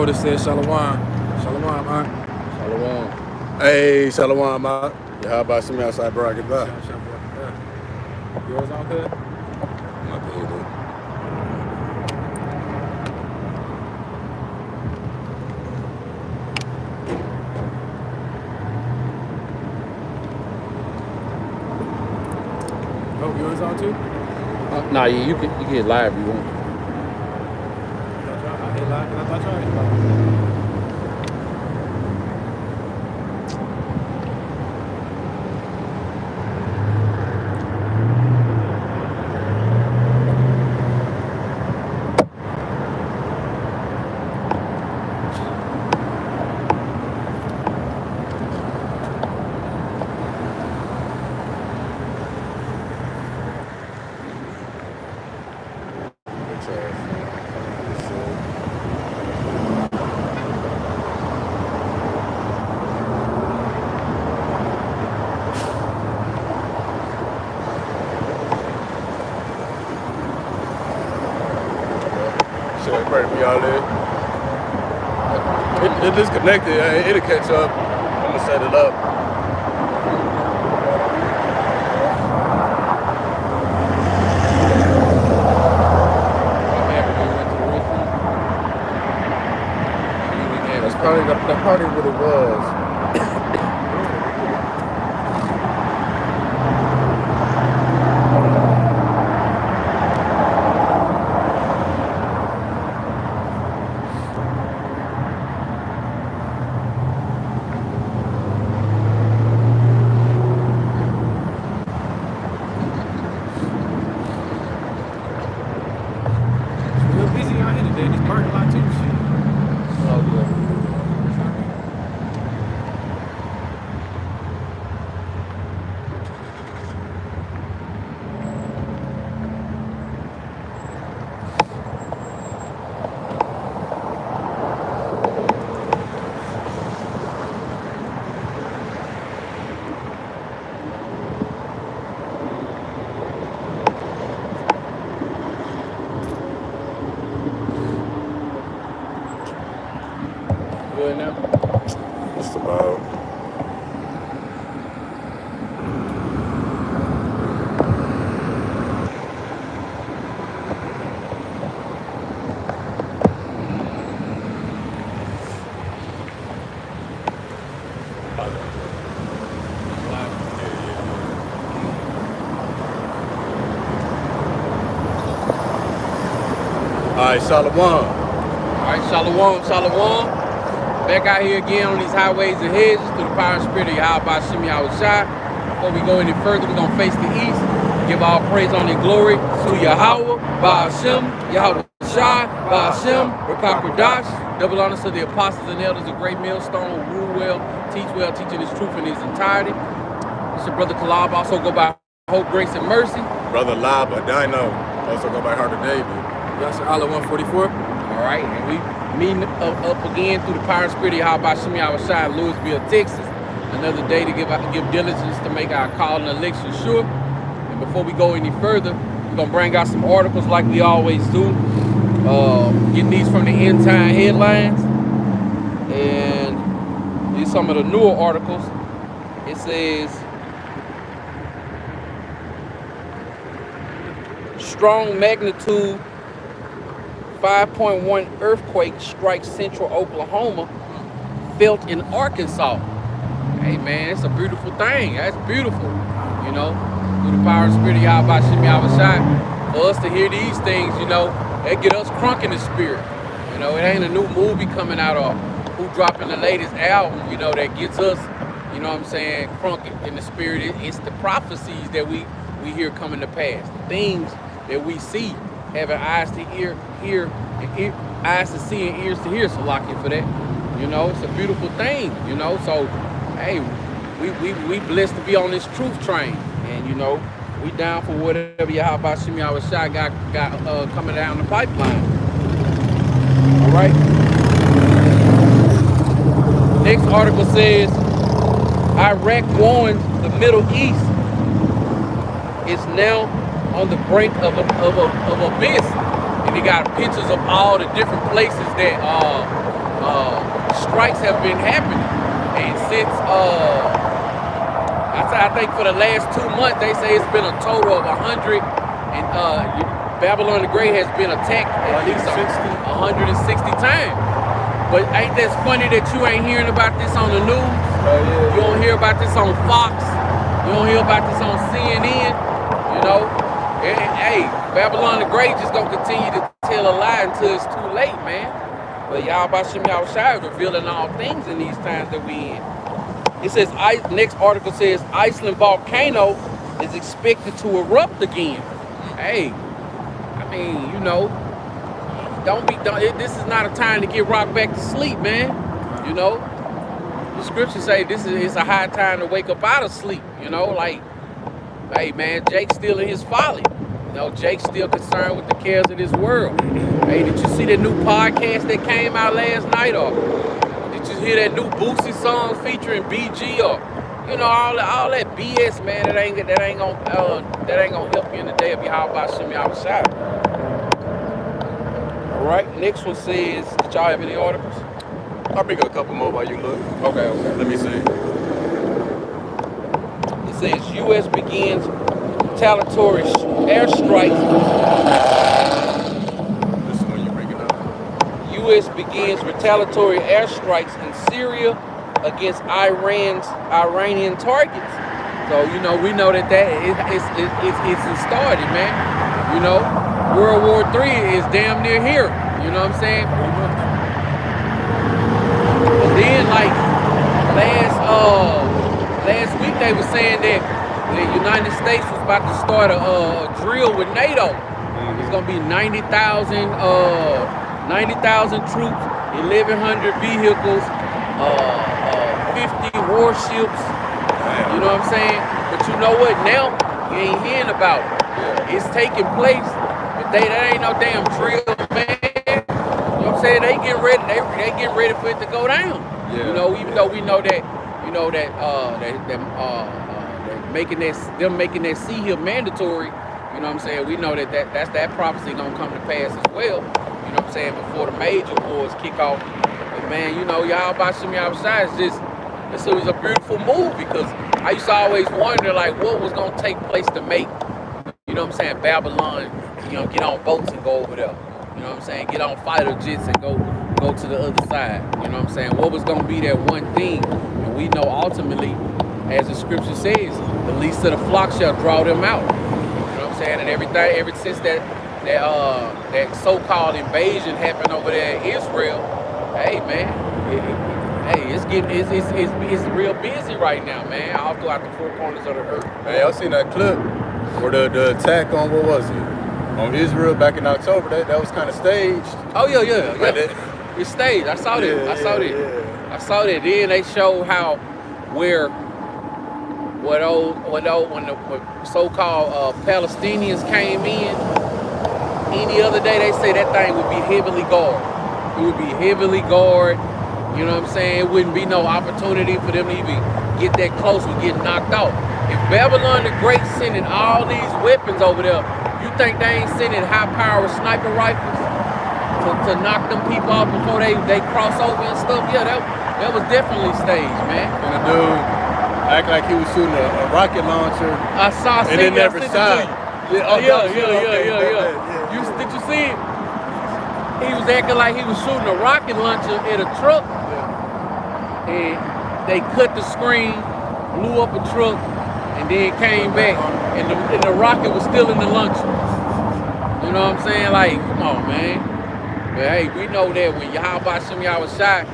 would have said Shalom. Shalom, man. Shalom. Hey, Shalom, out. Yeah, how about some outside bracket back? Yours all good? My dude. Oh, yours all too? Nah, yeah, you can get live if you want. I hit live because I thought y'all hit live. Shit, pray for y'all there. It disconnected. It'll catch up. I'm gonna set it up. That's probably what it was. Real busy out here today. This parking lot too. Shit. Oh, yeah. Good now? Just about. All right, Shalom. All right, shalom, shalom. Back out here again on these highways and hedges through the power and spirit of Yahweh Shem Yahushua. Before we go any further, we're going to face the east. Give all praise, honor, and glory to Yahweh, Ba'ashem, Yahweh Shai, Ba'ashem, Rakakwadash. Double honors to the apostles and elders of Great Millstone, rule well, teaching his truth in his entirety. It's your brother Kalab, also go by Hope, Grace, and Mercy. Brother Laba, Dino. Also go by Heart of David. Yasser Allah 144. All right, and we meeting up again through the power and spirit of Yahweh Shem Yahushua in Louisville, Texas. Another day to give diligence to make our call and election sure. And before we go any further, we're gonna bring out some articles like we always do. Getting these from the End Time Headlines, and these are some of the newer articles. It says, strong magnitude 5.1 earthquake strikes central Oklahoma, felt in Arkansas. Hey man, it's a beautiful thing. That's beautiful. You know, through the power and spirit of Yahweh Shem Yahushua. For us to hear these things, you know, they get us crunk in the spirit. You know, it ain't a new movie coming out or who dropping the latest album, you know, that gets us, you know what I'm saying, crunk in the spirit. It's the prophecies that we hear coming to pass. The things that we see, having eyes to hear, and eyes to see and ears to hear. So lock in for that. You know, it's a beautiful thing. You know, so hey, we blessed to be on this truth train, and you know, we down for whatever Yahweh Shem Yahushua got coming down the pipeline. All right. Next article says Iraq warns the Middle East is now on the brink of abyss, and they got pictures of all the different places that strikes have been happening, and since I think for the last 2 months they say it's been a total of 100, and Babylon the Great has been attacked at least 160 times. But ain't that funny that you ain't hearing about this on the news? You don't hear about this on Fox. You don't hear about this on CNN. You know, and, hey, Babylon the Great just gonna continue to tell a lie until it's too late, man. But Yahweh Shem Yahushua is revealing all things in these times that we in. It says, next article says, Iceland volcano is expected to erupt again. Hey, I mean, you know, this is not a time to get rocked back to sleep, man. You know, the scriptures say it's a high time to wake up out of sleep. You know, like, hey, man, Jake's still in his folly. You know, Jake's still concerned with the cares of this world. Hey, did you see that new podcast that came out last night, or did you hear that new Boosie song featuring BG, or you know, all that BS, man? That ain't gonna help you in the day of Yahweh Shem Yahushua. All right, next one says, did y'all have any articles? I'll bring a couple more while you look. Okay. Let me see. It says U.S. begins retaliatory airstrikes. This is when you bring it up. U.S. begins retaliatory airstrikes in Syria against Iranian targets. So you know, we know that it's started, man. You know. World War III is damn near here. You know what I'm saying? And then, like, last week they were saying that the United States was about to start a drill with NATO. It's gonna be 90,000 troops, 1,100 vehicles, 50 warships. You know what I'm saying? But you know what? Now you ain't hearing about it. It's taking place. That ain't no damn drill, man. You know what I'm saying? They get ready. They get ready for it to go down. Yeah. You know, even though we know that, you know that making that sea hill mandatory. You know what I'm saying? We know that prophecy gonna come to pass as well. You know what I'm saying? Before the major wars kick off. But man, you know, Yahweh Shem Yahushua is just, it was a beautiful move, because I used to always wonder, like, what was gonna take place to make, you know what I'm saying, Babylon, you know, get on boats and go over there. You know what I'm saying? Get on fighter jets and go to the other side. You know what I'm saying? What was going to be that one thing? And we know ultimately, as the scripture says, the least of the flock shall draw them out. You know what I'm saying? And everything, ever since that so-called invasion happened over there in Israel, hey man, it's real busy right now, man. All throughout the four corners of the earth. Man, y'all seen that clip where the attack on, what was it? On Israel back in October, that was kind of staged. Oh yeah. It's staged. I saw that. I saw that. Then they showed when the so-called Palestinians came in. Any other day, they say that thing would be heavily guarded. It would be heavily guarded. You know what I'm saying? It wouldn't be no opportunity for them to even get that close with getting knocked out. If Babylon the Great sending all these weapons over there, you think they ain't sending high-powered sniper rifles to knock them people off before they cross over and stuff? Yeah, that was definitely staged, man. And the dude acted like he was shooting a rocket launcher. I saw it. And it never shot. Yeah. Did you see it? He was acting like he was shooting a rocket launcher at a truck. Yeah. And they cut the screen, blew up a truck, and then came back, and the rocket was still in the launcher. You know what I'm saying? Like, come on, man. But hey, we know that when Yahweh Shem Yahushua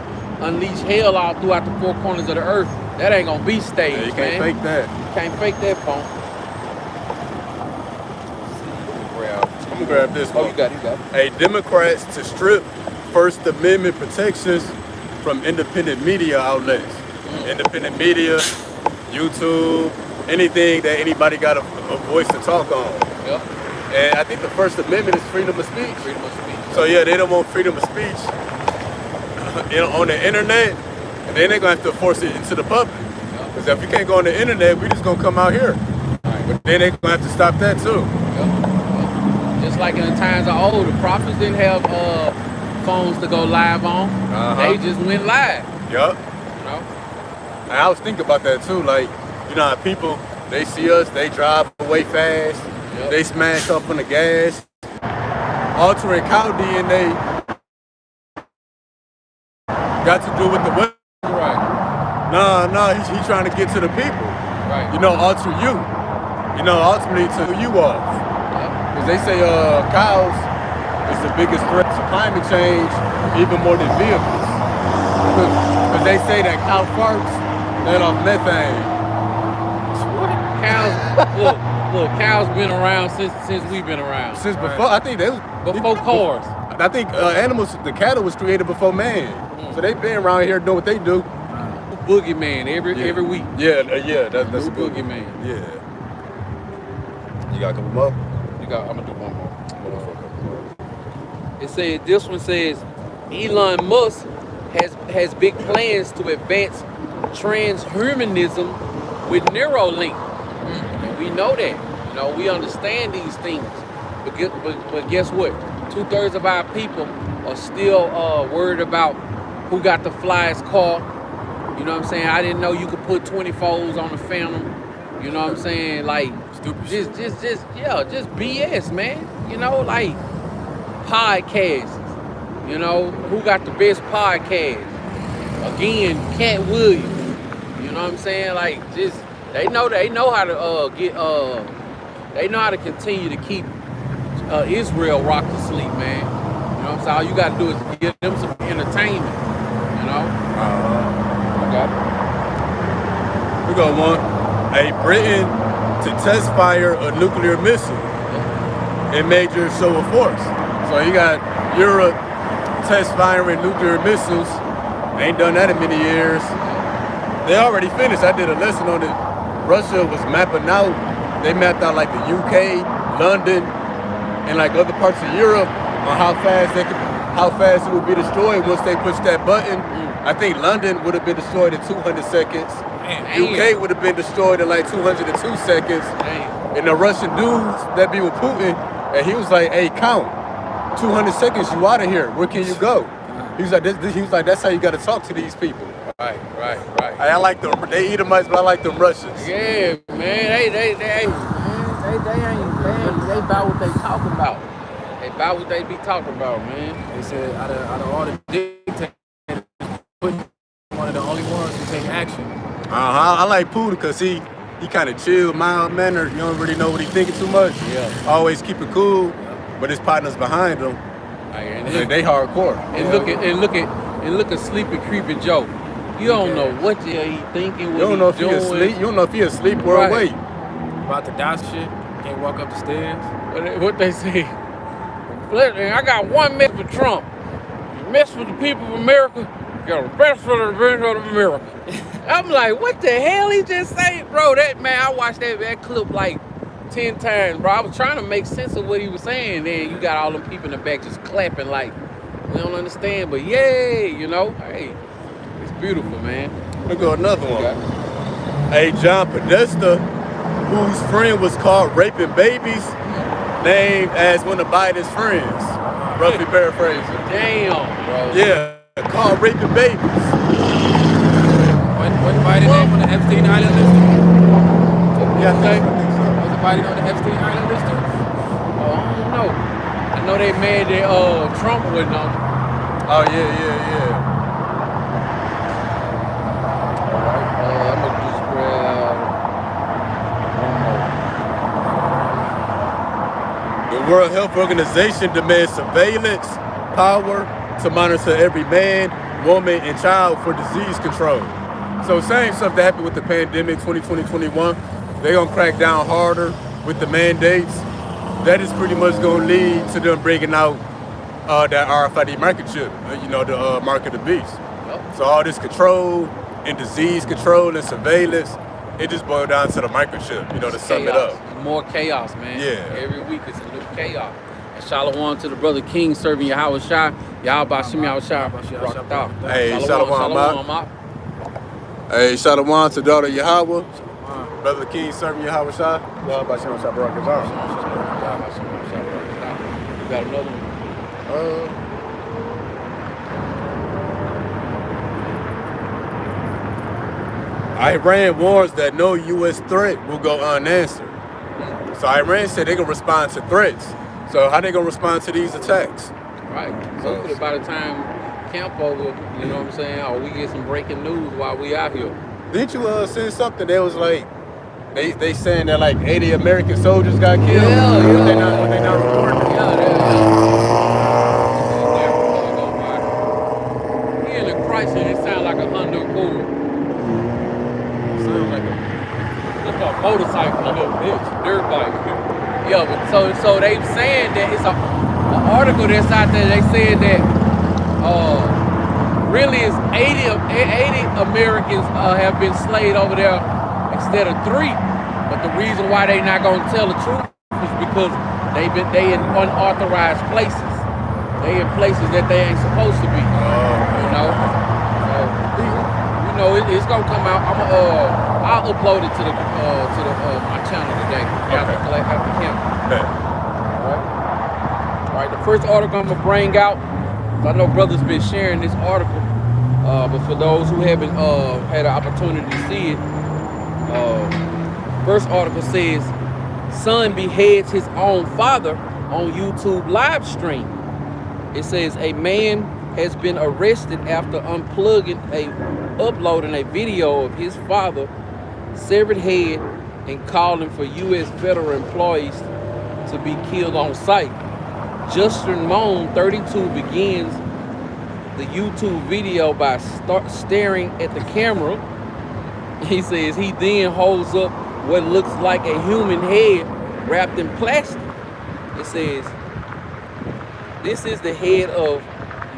unleash hell all throughout the four corners of the earth, that ain't gonna be staged, you can't fake that. You can't fake that, phone. I'm gonna grab this one. Oh, you got it. Hey, Democrats to strip First Amendment protections from independent media outlets. Independent media, YouTube, anything that anybody got a voice to talk on. Yep. And I think the First Amendment is freedom of speech. Freedom of speech. So yeah, they don't want freedom of speech on the internet, and then they're gonna have to force it into the public. Because if you can't go on the internet, we just gonna come out here. But then they're gonna have to stop that too. Just like in the times of old, the prophets didn't have phones to go live on. They just went live. Yup. You know. And I was thinking about that too. Like, you know how people, they see us, they drive away fast, they smash up on the gas. Altering cow DNA got to do with the weather. Right. Nah, he's trying to get to the people. Right. You know, alter you. You know, ultimately to you off. Because they say cows is the biggest threat to climate change, even more than vehicles. Because they say that cow farts let off methane. Cows, look, cows been around since we've been around. Since before, I think they was Before cars. I think animals, the cattle was created before man. So they've been around here doing what they do. Boogeyman every week. Yeah, that's New a good one. boogeyman. Yeah. You got a couple more? I'm gonna do one more. It said this one says Elon Musk has big plans to advance transhumanism with Neuralink. And we know that. You know, we understand these things. But guess what? 2/3 of our people are still worried about who got the flyest car. You know what I'm saying? I didn't know you could put 24s on the Phantom. You know what I'm saying? Like, Stupid just BS, man. You know, like podcasts. You know, who got the best podcast? Again, Cat Williams. You know what I'm saying? Like, just they know how to they know how to continue to keep Israel rocked to sleep, man. You know what I'm saying? All you gotta do is give them some entertainment. You know? Okay. We got one. Hey, Britain to test fire a nuclear missile in major show of force. So you got Europe test firing nuclear missiles. Ain't done that in many years. They already finished. I did a lesson on it. Russia was mapping out. They mapped out like the UK, London, and like other parts of Europe on how fast it would be destroyed once they pushed that button. I think London would have been destroyed in 200 seconds. UK would have been destroyed in like 202 seconds. And the Russian dudes that be with Putin, and he was like, "Hey, count 200 seconds, you out of here. Where can you go?" He was like, "That's how you got to talk to these people." Right. I like them. They Edomites, but I like them Russians. Yeah, man. They about what they talking about. They about what they be talking about, man. They said out of all the dictators, Putin one of the only ones who take action. I like Putin because he kind of chill, mild mannered. You don't really know what he thinking too much. Yeah. Always keep it cool, but his partners behind him, they hardcore. And look at Sleepy Creepy Joe. You don't know what the hell he thinking. You don't know if he asleep. You don't know if he asleep or awake. About to die shit. Can't walk up the stairs. What they say? I got one mess for Trump. You mess with the people of America, you got the best for the rest of America. I'm like, what the hell he just say, bro? That man, I watched that clip like 10 times, bro. I was trying to make sense of what he was saying. Then you got all them people in the back just clapping like, we don't understand, but yay, you know? Hey, it's beautiful, man. Look at another one. Hey, John Podesta, whose friend was caught raping babies, named as one of Biden's friends. Roughly paraphrasing. Damn, bro. Yeah, caught raping babies. Wasn't Biden named on the Epstein Island list? Yeah, I think so. Wasn't Biden on the Epstein Island list? Oh, I don't know. I know they mad that Trump wasn't on it. Oh, yeah. Alright, I'm gonna just grab one more. The World Health Organization demands surveillance power to monitor every man, woman, and child for disease control. So same stuff that happened with the pandemic 2020-21. They're gonna crack down harder with the mandates. That is pretty much gonna lead to them bringing out that RFID microchip, the mark of the beast. Yep. So all this control and disease control and surveillance, it just boiled down to the microchip, to sum it up. More chaos, man. Yeah. Every week it's a new chaos. And Shalom to the brother King serving Yahweh Shai. Yahweh Shem Yahweh Shai. Hey, Shalom. Hey, Shalom to daughter Yahweh. Brother King serving Yahweh Shai. Yahweh Shem Shai Barak Azam. You got another one? Iran warns that no U.S. threat will go unanswered. So Iran said they're gonna respond to threats. So how they gonna respond to these attacks? Right. Hopefully by the time camp over, you know what I'm saying, or we get some breaking news while we out here. Didn't you say something that was like they saying that like 80 American soldiers got killed? Yeah. But they not reporting. He in the Chrysler, it sound like a Honda Accord. Sounds like It's a motorcycle, a little bitch, dirt bike. Yeah, but so they saying that it's an article that's out there. They said that really it's 80 Americans have been slayed over there instead of 3. But the reason why they not gonna tell the truth is because they in unauthorized places. They in places that they ain't supposed to be. You know. So, it's gonna come out. I'll upload it to the my channel today after camp. Okay. All right. The first article I'm gonna bring out. I know brothers been sharing this article, but for those who haven't had an opportunity to see it, first article says, son beheads his own father on YouTube live stream. It says a man has been arrested after uploading a video of his father severed head and calling for U.S. federal employees to be killed on sight. Justin Moan, 32, begins the YouTube video by staring at the camera. He says he then holds up what looks like a human head wrapped in plastic. It says, this is the head of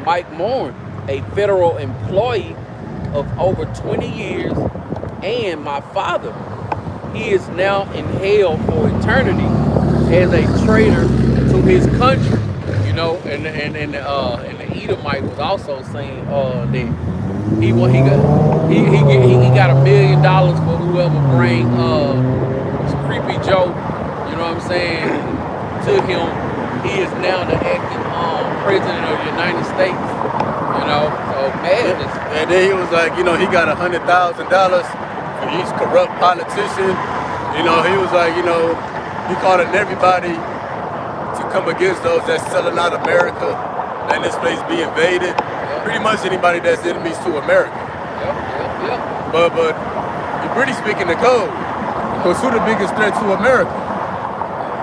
Mike Moore, a federal employee of over 20 years, and my father. He is now in hell for eternity as a traitor to his country. You know, and the Edomite was also saying that he got $1 million for whoever bring Creepy Joe, you know what I'm saying, to him. He is now the acting president of the United States. You know, so madness. And then he was like, he got $100,000 for each corrupt politician. He was like, he called on everybody to come against those that's selling out America, letting this place be invaded. Yep. Pretty much anybody that's enemies to America. Yep. But you're pretty speaking the code. Because who the biggest threat to America?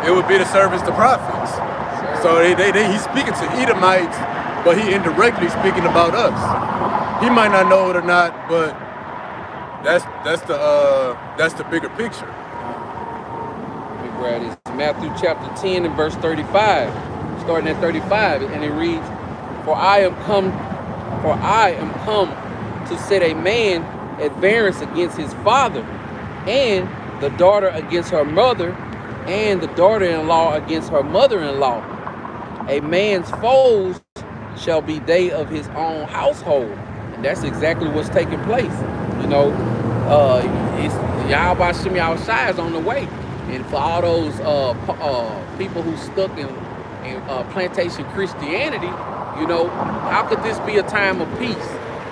It would be to service the prophets. So he's speaking to Edomites, but he indirectly speaking about us. He might not know it or not, but that's the bigger picture. Right, it's Matthew chapter 10 and verse 35, starting at 35, and it reads, For I am come to set a man at variance against his father, and the daughter against her mother, and the daughter-in-law against her mother-in-law. A man's foes shall be they of his own household. And that's exactly what's taking place. It's Yahweh Shem Yahushua is on the way. And for all those people who stuck in plantation Christianity, how could this be a time of peace?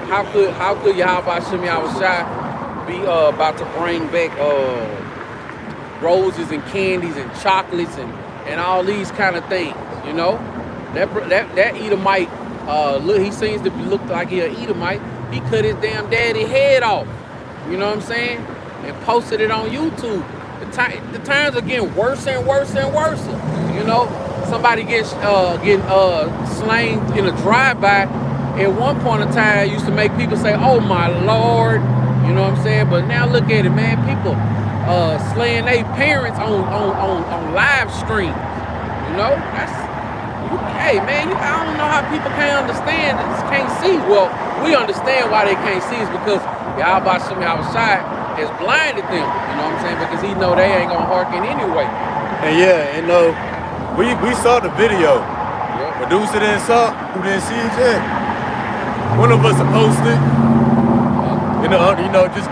How could Yahweh Shem Yahushua be about to bring back roses and candies and chocolates and all these kind of things? That Edomite, he seems to look like he an Edomite. He cut his damn daddy head off. You know what I'm saying? And posted it on YouTube. The times are getting worse and worse and worse. Somebody getting slain in a drive-by. At one point in time, it used to make people say, "Oh my Lord," you know what I'm saying? But now look at it, man. People slaying their parents on live streams. Hey man, I don't know how people can't understand this, can't see. Well, we understand why they can't see is because Yahweh Shem Yahushua has blinded them, you know what I'm saying? Because he know they ain't gonna hearken anyway. And we saw the video. Yep. Producer didn't saw, who didn't see it yet. One of us posted,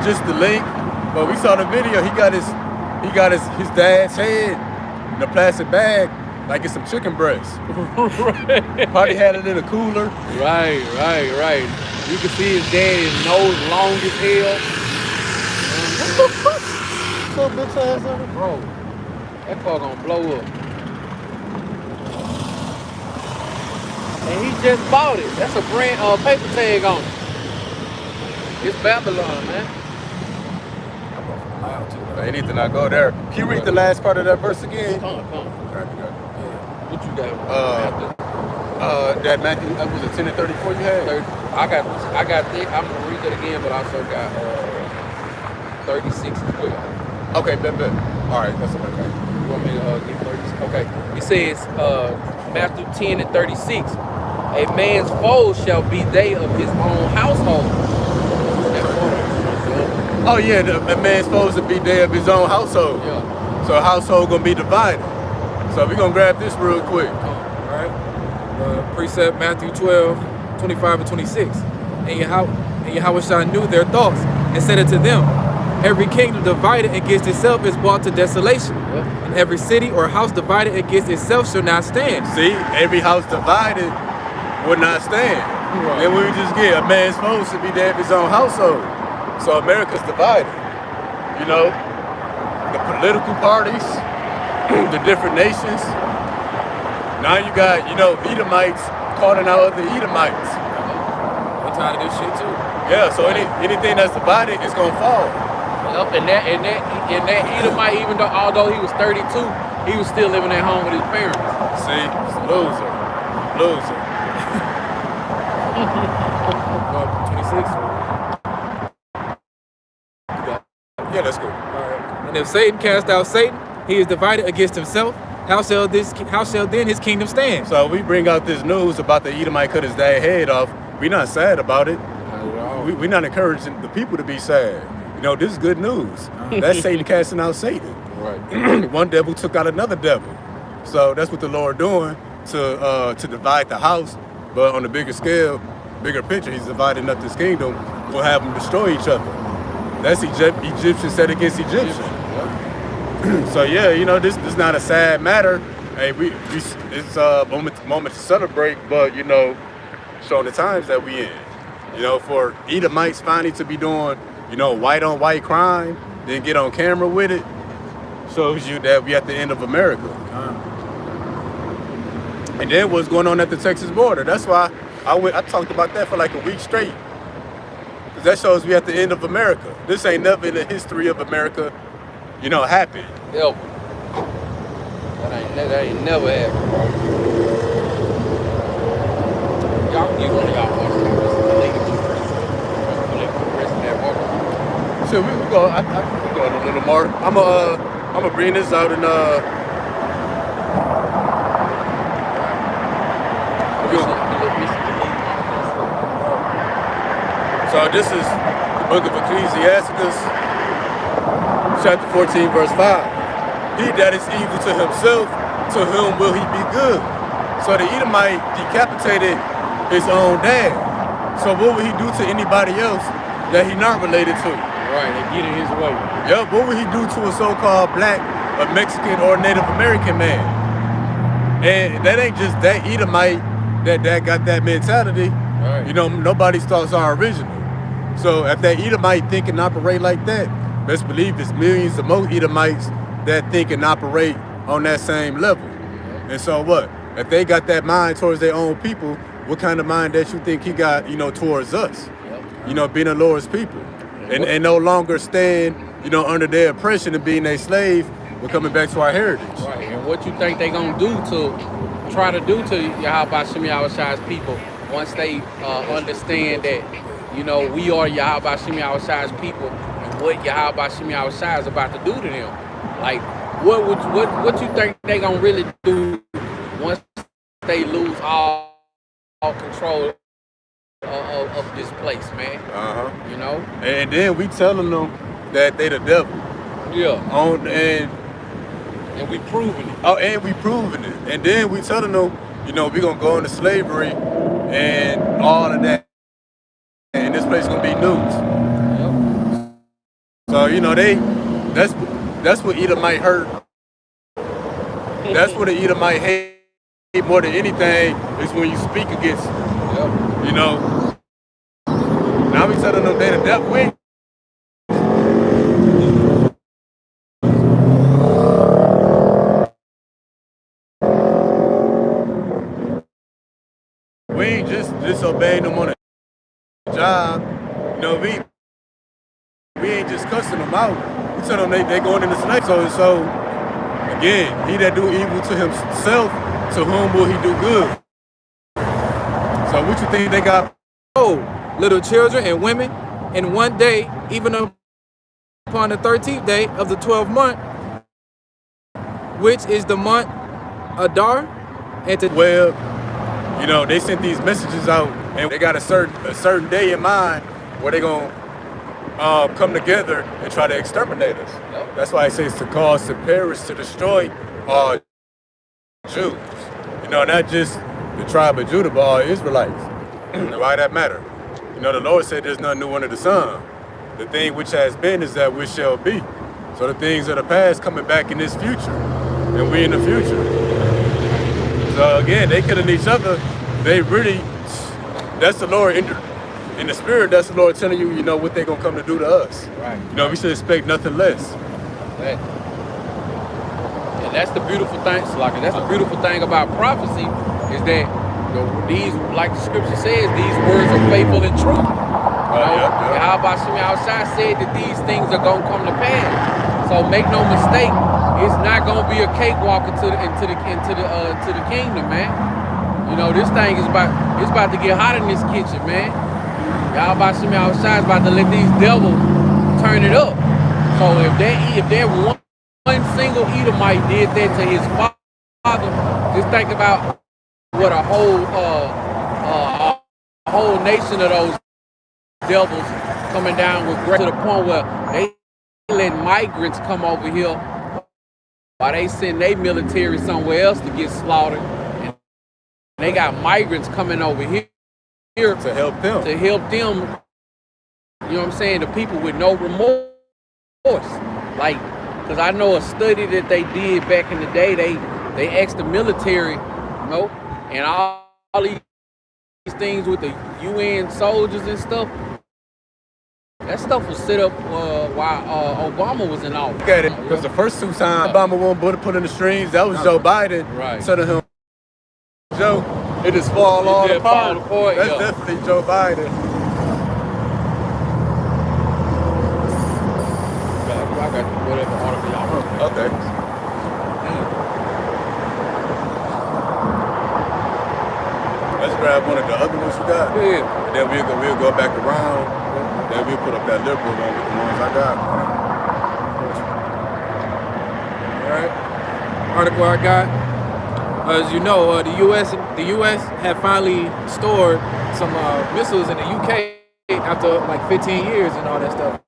just the link. But we saw the video. He got his dad's head in a plastic bag, like it's some chicken breast. Right. Probably had it in a cooler. Right. You can see his dad's nose long as hell. So bitch ass on it. Bro, that car gonna blow up. And he just bought it. That's a brand paper tag on it. It's Babylon, man. Loud too. They need to not go there. Can you read the last part of that verse again? Come on. What you got? That Matthew, was it 10 and 34 you had? I got this. I'm gonna read that again, but I also got 36 as well. Okay, bet. All right, that's okay. You want me to get 36? Okay. It says Matthew 10 and 36. A man's foes shall be they of his own household. Oh yeah, the man's supposed to be there of his own household. Yeah. So household gonna be divided. So we're gonna grab this real quick. All right. Precept Matthew 12, 25 and 26. And Yahushua knew their thoughts and said unto them, every kingdom divided against itself is brought to desolation. Yeah. And every city or house divided against itself shall not stand. See, every house divided would not stand. Right. Then we just get a man's supposed to be there of his own household. So America's divided. You know, the political parties, the different nations. Now you got, Edomites calling out other Edomites. I'm tired of this shit too. Yeah, so anything that's divided is gonna fall. Yep, and that Edomite, even though although he was 32, he was still living at home with his parents. See, loser. Well, 26. Yeah, that's good. And if Satan cast out Satan, he is divided against himself. How shall then his kingdom stand? So we bring out this news about the Edomite cut his dad's head off. We're not sad about it. We're not encouraging the people to be sad. This is good news. That's Satan casting out Satan. Right. One devil took out another devil. So that's what the Lord doing to divide the house. But on a bigger scale, bigger picture, he's dividing up this kingdom. We'll have them destroy each other. That's Egyptian set against Egyptian. So yeah, this is not a sad matter. Hey, it's a moment to celebrate, but showing the times that we in. For Edomites finally to be doing, white on white crime, then get on camera with it, shows you that we at the end of America. And then what's going on at the Texas border? That's why I talked about that for like a week straight. Because that shows we at the end of America. This ain't never in the history of America, happened. Ever. That ain't never happened, bro. Y'all, you one of y'all watch the rest of that walk. So we go. I go a little more. I'm gonna bring this out and So this is the book of Ecclesiasticus, chapter 14, verse 5. He that is evil to himself, to whom will he be good? So the Edomite decapitated his own dad. So what would he do to anybody else that he not related to? Right, they get in his way. Yep, what would he do to a so-called black, a Mexican, or Native American man? And that ain't just that Edomite that got that mentality. Right. Nobody's thoughts are original. So if that Edomite think and operate like that, best believe it's millions of more Edomites that think and operate on that same level. And so what? If they got that mind towards their own people, what kind of mind that you think he got, towards us? Yep. Being the Lord's people. And no longer stand, under their oppression and being a slave, we're coming back to our heritage. Right, and what you think they gonna try to do to Yahweh Shem Yahweh's people once they understand that, we are Yahweh Shem Yahweh's people, and what Yahweh Shem Yahweh is about to do to them. Like, what you think they gonna really do once they lose all control of this place, man? And then we telling them that they the devil. Yeah. And we proving it. Oh, and we proving it. And then we telling them, we gonna go into slavery and all of that. And this place gonna be news. Yep. So that's what Edomite hurt. That's what the Edomite hate more than anything is when you speak against them. Yep. Now we telling them they the devil. obeying them on the job. You know, we ain't just cussing them out. We tell them they going into slavery. So again, he that do evil to himself, to whom will he do good? So what you think they got? Oh, little children and women, and one day, even upon the 13th day of the 12th month, which is the month Adar, and to Well, you know, they sent these messages out, and they got a certain day in mind where they gonna come together and try to exterminate us. Yep. That's why it says to cause, to perish, to destroy all Jews. You know, not just the tribe of Judah, but all Israelites. Why that matter? You know, the Lord said there's nothing new under the sun. The thing which has been is that which shall be. So the things of the past coming back in this future, and we in the future. So again, they killing each other. They really, that's the Lord in the spirit. That's the Lord telling you, you know, what they gonna come to do to us. Right. You know, we should expect nothing less. That. And that's the beautiful thing, Slaka. That's the beautiful thing about prophecy is that these, like the scripture says, these words are faithful and true. You know? Yeah. And how about Shemi outside said that these things are gonna come to pass. So make no mistake, it's not gonna be a cakewalk into the kingdom, man. You know, this thing is about to get hot in this kitchen, man. Y'all about Shemi outside is about to let these devils turn it up. So if that one single Edomite did that to his father, just think about what a whole nation of those devils coming down with grace to the point where they let migrants come over here while they send their military somewhere else to get slaughtered. And they got migrants coming over here To help them. you know what I'm saying, the people with no remorse. Like, because I know a study that they did back in the day, they asked the military, you know, and all these things with the UN soldiers and stuff. That stuff was set up while Obama was in office. Look at it, because the first two times Obama won't put in the strings, that was Joe Biden. Right. Telling him, Joe, it just fall all did apart. fall apart, That's yeah. definitely Joe Biden. I got whatever article y'all wrote. Okay. Let's grab one of the other ones you got. Yeah. And then we'll go back around. Then we'll put up that liberal one with the ones I got. All right. Article I got. As you know, the U.S. had finally stored some missiles in the U.K. after like 15 years and all that stuff,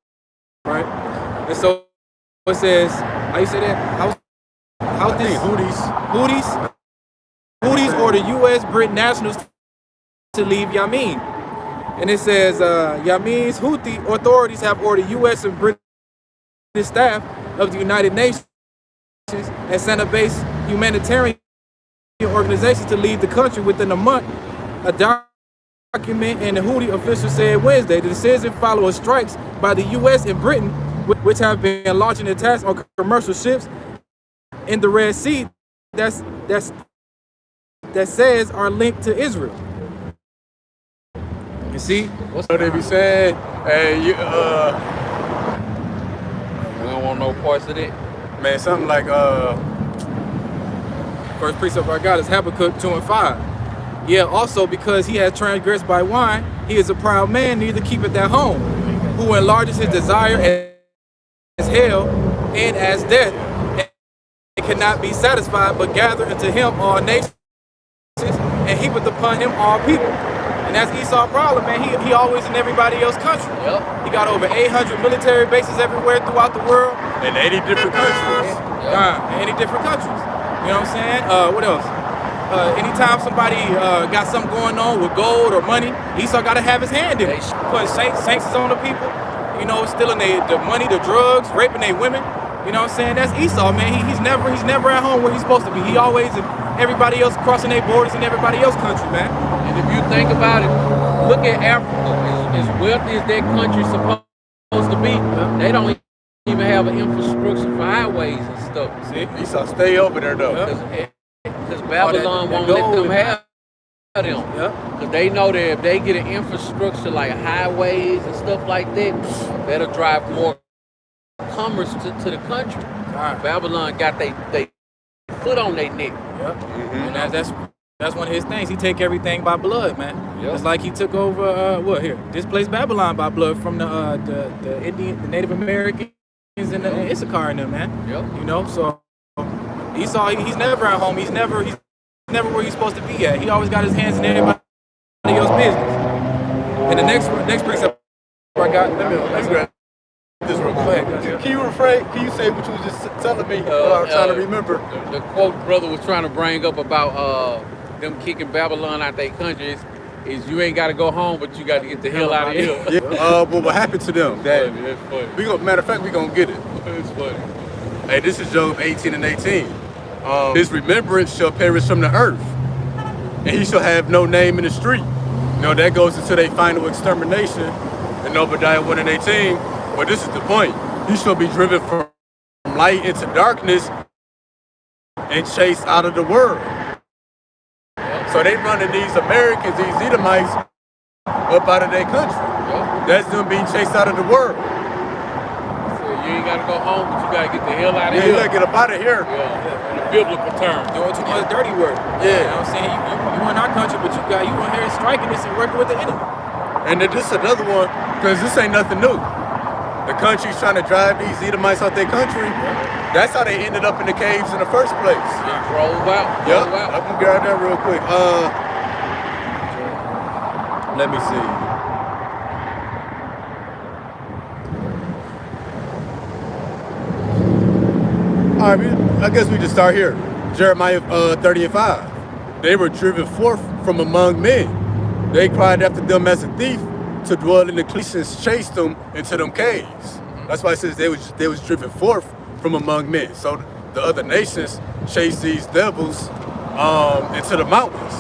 right? And so it says, how you say that? How's this? Houthis order U.S. Britain nationals to leave Yemen. And it says, Yemen's Houthi authorities have ordered U.S. and British staff of the United Nations and center-based humanitarian organizations to leave the country within a month. A document and the Houthi official said Wednesday the decision follows strikes by the U.S. and Britain, which have been launching attacks on commercial ships in the Red Sea that says are linked to Israel. You see? What's what they be saying? Hey, We don't want no parts of it. man, something like First precept I got is Habakkuk 2:5. Yeah, also because he has transgressed by wine, he is a proud man, neither keepeth at home, who enlarges his desire as hell and as death, and cannot be satisfied, but gather unto him all nations, and heapeth upon him all people. And that's Esau's problem, man. He always in everybody else's country. Yep. He got over 800 military bases everywhere throughout the world. in 80 different countries. In 80 different countries. You know what I'm saying? What else? Anytime somebody got something going on with gold or money, Esau got to have his hand in it. Putting sanctions on the people, you know, stealing the money, the drugs, raping their women. You know what I'm saying? That's Esau, man. He's never at home where he's supposed to be. He always in everybody else crossing their borders in everybody else's country, man. And if you think about it, look at Africa. As wealthy as that country's supposed to be, they don't even have an infrastructure for highways and stuff. See, Esau stay over there though. Because Babylon won't let them have them. Yep. Because they know that if they get an infrastructure like highways and stuff like that, that'll drive more commerce to the country. Right. Babylon got they foot on their neck. Yep. And that's one of his things. He take everything by blood, man. Yep. It's like he took over displaced Babylon by blood from the Indian, the Native Americans and the Issachar in them, man. Yep. You know, so Esau, he's never at home. He's never where he's supposed to be at. He always got his hands in everybody else's business. And the next precept I got. Let me grab this real quick. Can you say what you was just telling me? I was trying to remember. The quote brother was trying to bring up about them kicking Babylon out their countries is you ain't got to go home, but you got to get the hell out of here. Yeah. But what happened to them? That's funny. Matter of fact, we gonna get it. It's funny. Hey, this is Job 18 and 18. His remembrance shall perish from the earth, and he shall have no name in the street. You know, that goes into their final extermination in Obadiah 1 and 18. But this is the point. He shall be driven from light into darkness and chased out of the world. So they running these Americans, these Edomites, up out of their country. Yep. That's them being chased out of the world. So you ain't got to go home, but you got to get the hell out of Yeah, here. you gotta get up out of here. Yeah, in a biblical term. Doing too much dirty work. Yeah. You know what I'm saying? You in our country, but you in here striking this and working with the enemy. And then this is another one, because this ain't nothing new. The country's trying to drive these Edomites out their country. That's how they ended up in the caves in the first place. Drove out. Yep, Drove out. I can grab that real quick. Let me see. All right, I guess we just start here. Jeremiah 30 and 5. They were driven forth from among men. They cried after them as a thief to dwell in the cleanses, chased them into them caves. That's why it says they was driven forth from among men. So the other nations chased these devils into the mountains.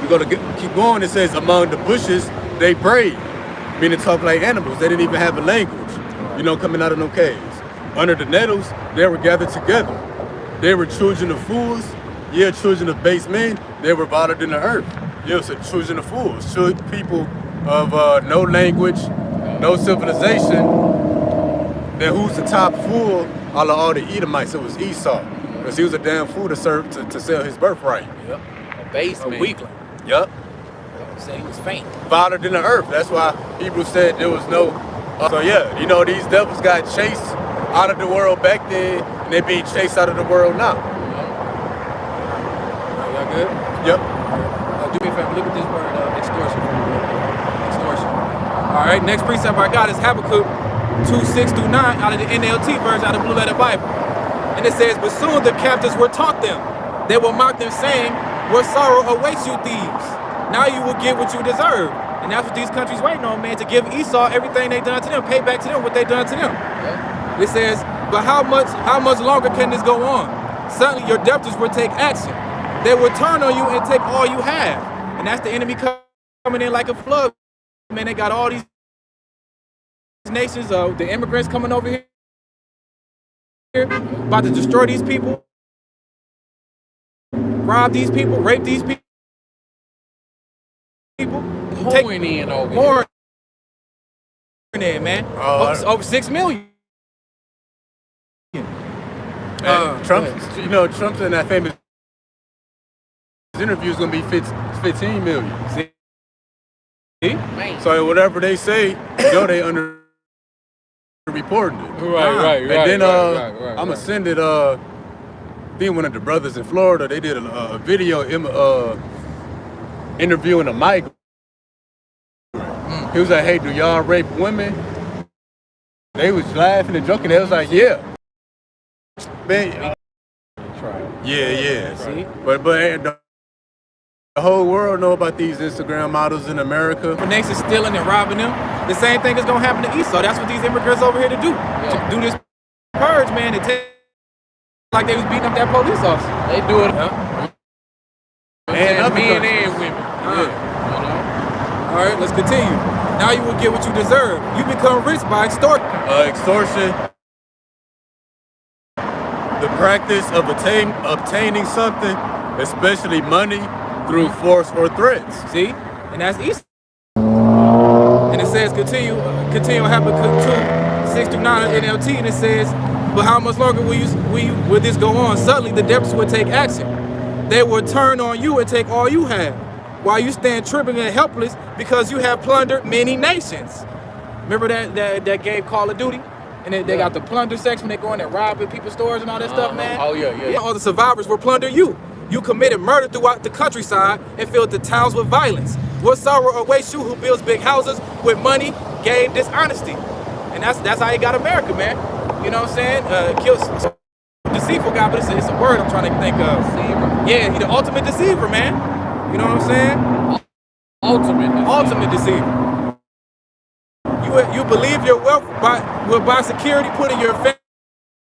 We're gonna keep going. It says among the bushes they brayed, meaning talk like animals. They didn't even have a language, coming out of them caves. Under the nettles, they were gathered together. They were children of fools, children of base men. They were violent in the earth. So children of fools, people of no language, no civilization. Then who's the top fool out of all the Edomites? It was Esau, because he was a damn fool to sell his birthright. Yep. A base A man. weakling. Yep. Say he was faint. Violent in the earth. That's why Hebrews said there was no. These devils got chased out of the world back then, and they're being chased out of the world now. Y'all good? Yep. Do me a favor, look at this word, extortion. Extortion. All right, next precept I got is Habakkuk 2:6-9 out of the NLT version, out of the Blue Letter Bible. And it says, but soon the captives were taught them. They will mock them, saying, what sorrow awaits you, thieves? Now you will get what you deserve. And that's what these countries waiting on, man, to give Esau everything they done to them, pay back to them what they done to them. Yeah. It says, but how much longer can this go on? Suddenly your debtors will take action. They will turn on you and take all you have. And that's the enemy coming in like a flood. Man, they got all these nations, the immigrants coming over here, about to destroy these people, rob these people, rape these people. Pouring in over here. Pouring in, man. Over 6 million. Trump's in that famous interview is gonna be 15 million. See? Man. So whatever they say, they under reporting it. Right. And then I'm gonna send it. Being one of the brothers in Florida, they did a video interviewing a migrant. He was like, "Hey, do y'all rape women?" They was laughing and joking. They was like, "Yeah, man, yeah." See? But the whole world know about these Instagram models in America. For nations stealing and robbing them, the same thing is gonna happen to Esau. That's what these immigrants over here to do. Yeah. To do this purge, man. They take like they was beating up that police officer. They do it. Yeah. And other men countries. and women. All right, let's continue. Now you will get what you deserve. You become rich by extortion. Extortion, the practice of obtaining something, especially money, through force or threats. See? And that's Esau. And it says continue Habakkuk 2, 6 through 9 of NLT, and it says, but how much longer will this go on? Suddenly the depths will take action. They will turn on you and take all you have, while you stand trembling and helpless because you have plundered many nations. Remember that game Call of Duty? And they got the plunder section, they go in and rob at people's stores and all that stuff, man. Oh, yeah. All the survivors will plunder you. You committed murder throughout the countryside and filled the towns with violence. What sorrow awaits you who builds big houses with money, game, dishonesty? And that's how you got America, man. You know what I'm saying? Kills deceitful guy, but it's a word I'm trying to think of. Deceiver. Yeah, he the ultimate deceiver, man. You know what I'm saying? Ultimate deceiver. You believe your wealth will buy security, putting your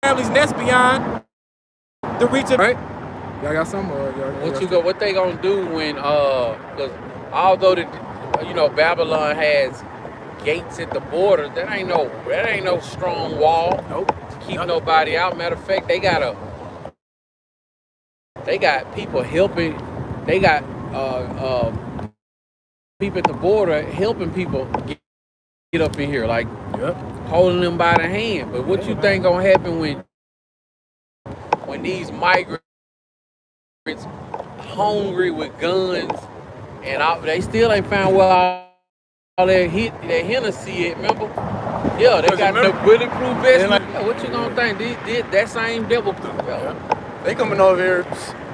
family's nest beyond the reach of. Right? Y'all got some or What they gonna do when because although Babylon has gates at the border, that ain't no strong wall to keep nobody out. Matter of fact, they got people helping. They got people at the border helping people get up in here, like holding them by the hand. But what you think gonna happen when these migrants hungry with guns and they still ain't found where all that Hennessy at, remember? Yeah, they got the bulletproof vest. What you gonna think? That same devil. They coming over here,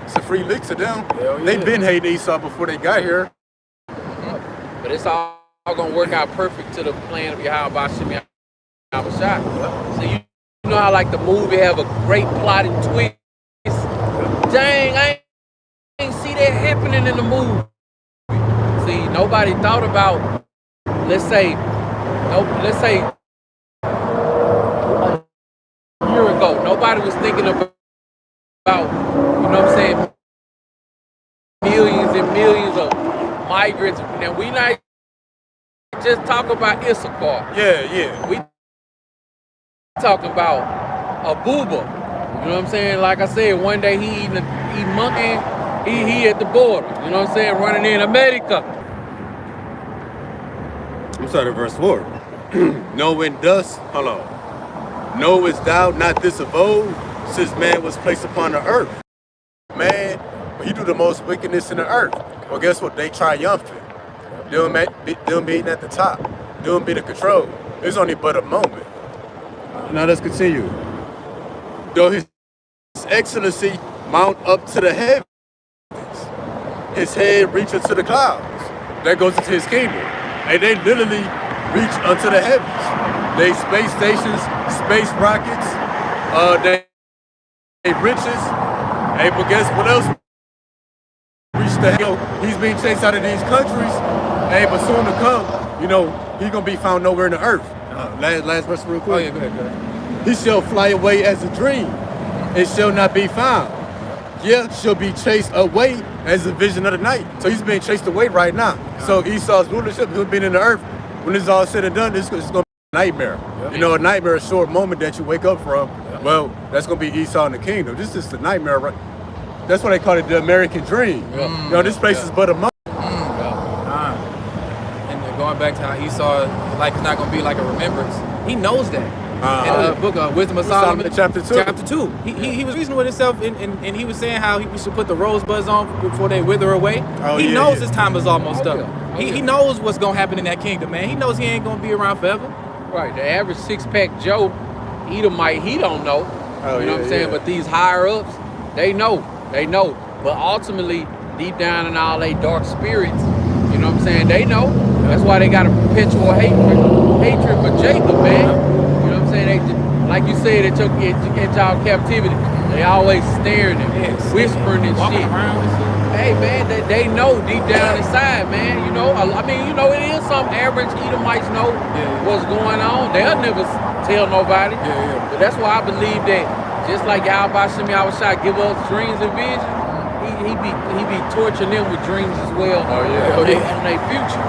it's a free lick to them. They been hating Esau before they got here. But it's all gonna work out perfect to the plan of Yahweh Shemi Abashai. So you know how like the movie have a great plotting twist. Dang, I ain't see that happening in the movie. See, nobody thought about, let's say a year ago, nobody was thinking about, you know what I'm saying, millions and millions of migrants. Now we not just talk about Issachar. Yeah. We talking about a booba. You know what I'm saying? Like I said, one day he monkey, he at the border. You know what I'm saying? Running in America. I'm sorry, verse 4. Knowest thou not this of old, since man was placed upon the earth? Man, he do the most wickedness in the earth. Well, guess what? They triumphant. Them being at the top. Them being in control. It's only but a moment. Now let's continue. Though his excellency mount up to the heavens, his head reach unto the clouds. That goes into his kingdom. And they literally reach unto the heavens. They space stations, space rockets, they riches. Hey, but guess what else? Reach the hell. He's being chased out of these countries. Hey, but soon to come, he's gonna be found nowhere in the earth. Last verse real quick. Oh yeah, go ahead. He shall fly away as a dream, and shall not be found. Yeah, shall be chased away as a vision of the night. So he's being chased away right now. So Esau's rulership, he's been in the earth. When this is all said and done, it's going to be a nightmare. Yep. A nightmare, a short moment that you wake up from. Yep. Well, that's going to be Esau in the kingdom. This is just a nightmare, right? That's why they call it the American dream. This place is but a moment. And going back to how Esau, it's not going to be like a remembrance. He knows that. In the book of Wisdom of Solomon, chapter 2. Chapter 2. He was reasoning with himself, and he was saying how we should put the rosebuds on before they wither away. He knows his time is almost up. He knows what's going to happen in that kingdom, man. He knows he ain't going to be around forever. Right. The average six-pack Joe, Edomite, he don't know. You know what I'm saying? But these higher-ups, they know. But ultimately, deep down in all they dark spirits, you know what I'm saying, they know. That's why they got a perpetual hatred for Jacob, man. They, like you said, they took y'all captivity. They always staring and whispering and shit. Hey man, they know deep down inside, man. It is some average Edomites know what's going on. They'll never tell nobody. But that's why I believe that just like Yahweh Shemi Abashai give us dreams and visions, he be torturing them with dreams as well on their future.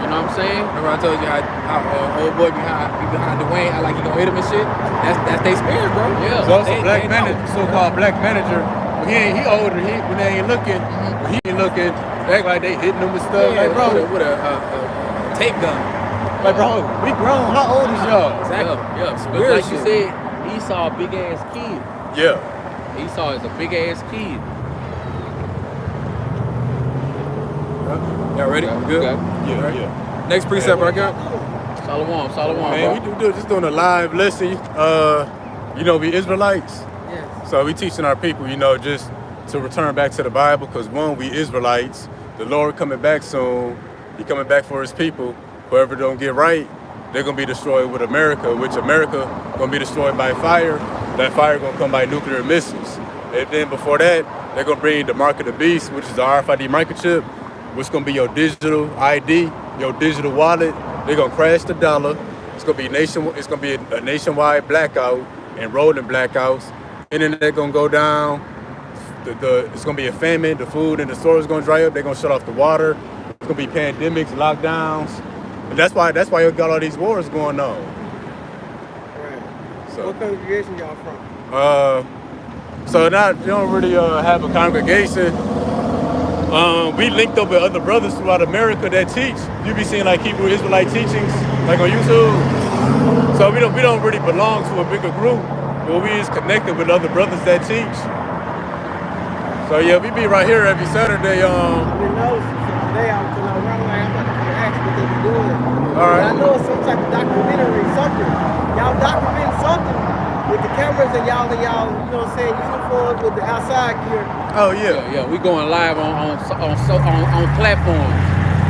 You know what I'm saying? Remember I told you how old boy behind Dwayne, how like he gonna hit him and shit? That's they spirit, bro. Yeah. So it's a so-called black manager. But he older. When they ain't looking, looking, they act like they hitting them with stuff. Yeah, Like, bro, with a tape gun. like, bro, we grown. How old is y'all? Exactly. Yeah. But Weird like you shit. said, Esau a big ass kid. Yeah. Esau is a big ass kid. Y'all ready? Okay. Good. Okay. Yeah, yeah. Next precept I got. Shalom, Man, bro. we do just doing a live lesson. You know, we Israelites. Yes. So we teaching our people, you know, just to return back to the Bible, because one, we Israelites. The Lord coming back soon. He coming back for his people. Whoever don't get right, they're gonna be destroyed with America, which America gonna be destroyed by fire. That fire gonna come by nuclear missiles. And then before that, they're gonna bring the mark of the beast, which is the RFID microchip, which gonna be your digital ID, your digital wallet. They're gonna crash the dollar. It's gonna be It's gonna be a nationwide blackout and rolling blackouts. Internet gonna go down. It's gonna be a famine. The food in the stores gonna dry up. They're gonna shut off the water. It's gonna be pandemics, lockdowns, and that's why you got all these wars going on. Right. So, What congregation y'all from? so now you don't really have a congregation. We linked up with other brothers throughout America that teach. You be seeing like Hebrew Israelite teachings, like on YouTube. So we don't really belong to a bigger group, but we is connected with other brothers that teach. So yeah, we be right here every Saturday. I've been noticing. So today I'm around like I'm about to come ask what they be doing. All right. I know it's some type of documentary, something. Y'all documenting something with the cameras and y'all, you know what I'm saying, uniforms with the outside gear. Oh yeah. Yeah, we going live on platforms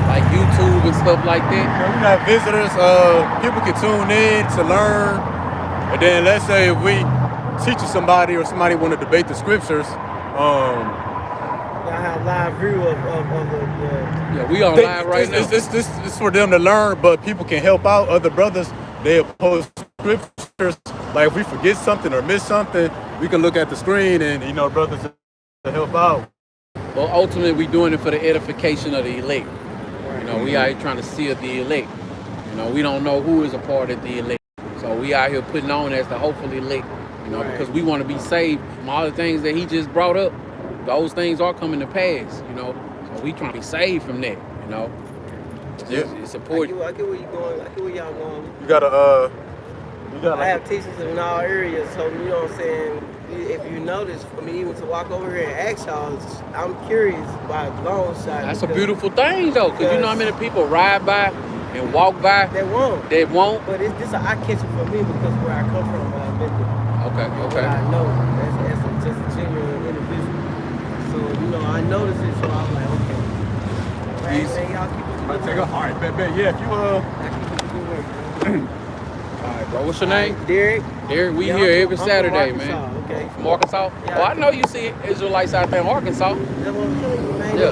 like YouTube and stuff like that. We have visitors. People can tune in to learn, and then let's say if we teach somebody or somebody want to debate the scriptures. Y'all have live view of the Yeah, we on live right now. It's for them to learn, but people can help out other brothers. They post scriptures. Like if we forget something or miss something, we can look at the screen and brothers to help out. Well, ultimately, we doing it for the edification of the elect. You know, we out here trying to seal the elect. You know, we don't know who is a part of the elect. So we out here putting on as the hopeful elect. You know, because we want to be saved from all the things that he just brought up. Those things are coming to pass, you know. So we trying to be saved from that, you know. It's important. I get where you going. I get where y'all going. You gotta I have teachers in all areas, so you know what I'm saying. If you notice, for me even to walk over here and ask y'all, I'm curious by a long shot. That's a beautiful thing, though, because you know how many people ride by and walk by that won't. But it's just an eye catcher for me because where I come from, what I've been through. Okay. What I know, that's just a genuine individual. So you know, I noticed it, so I'm like, okay. Hey, man, y'all keep it good work. All right, bet. Yeah, if you Y'all keep it good work. All right, bro. What's your name? Derek. Derek, we Yeah, here I'm every from Saturday, Arkansas, man. okay. From Arkansas? Yeah. Oh, I know you see Israelites out there in Arkansas. That's what I'm telling you, man. Yeah.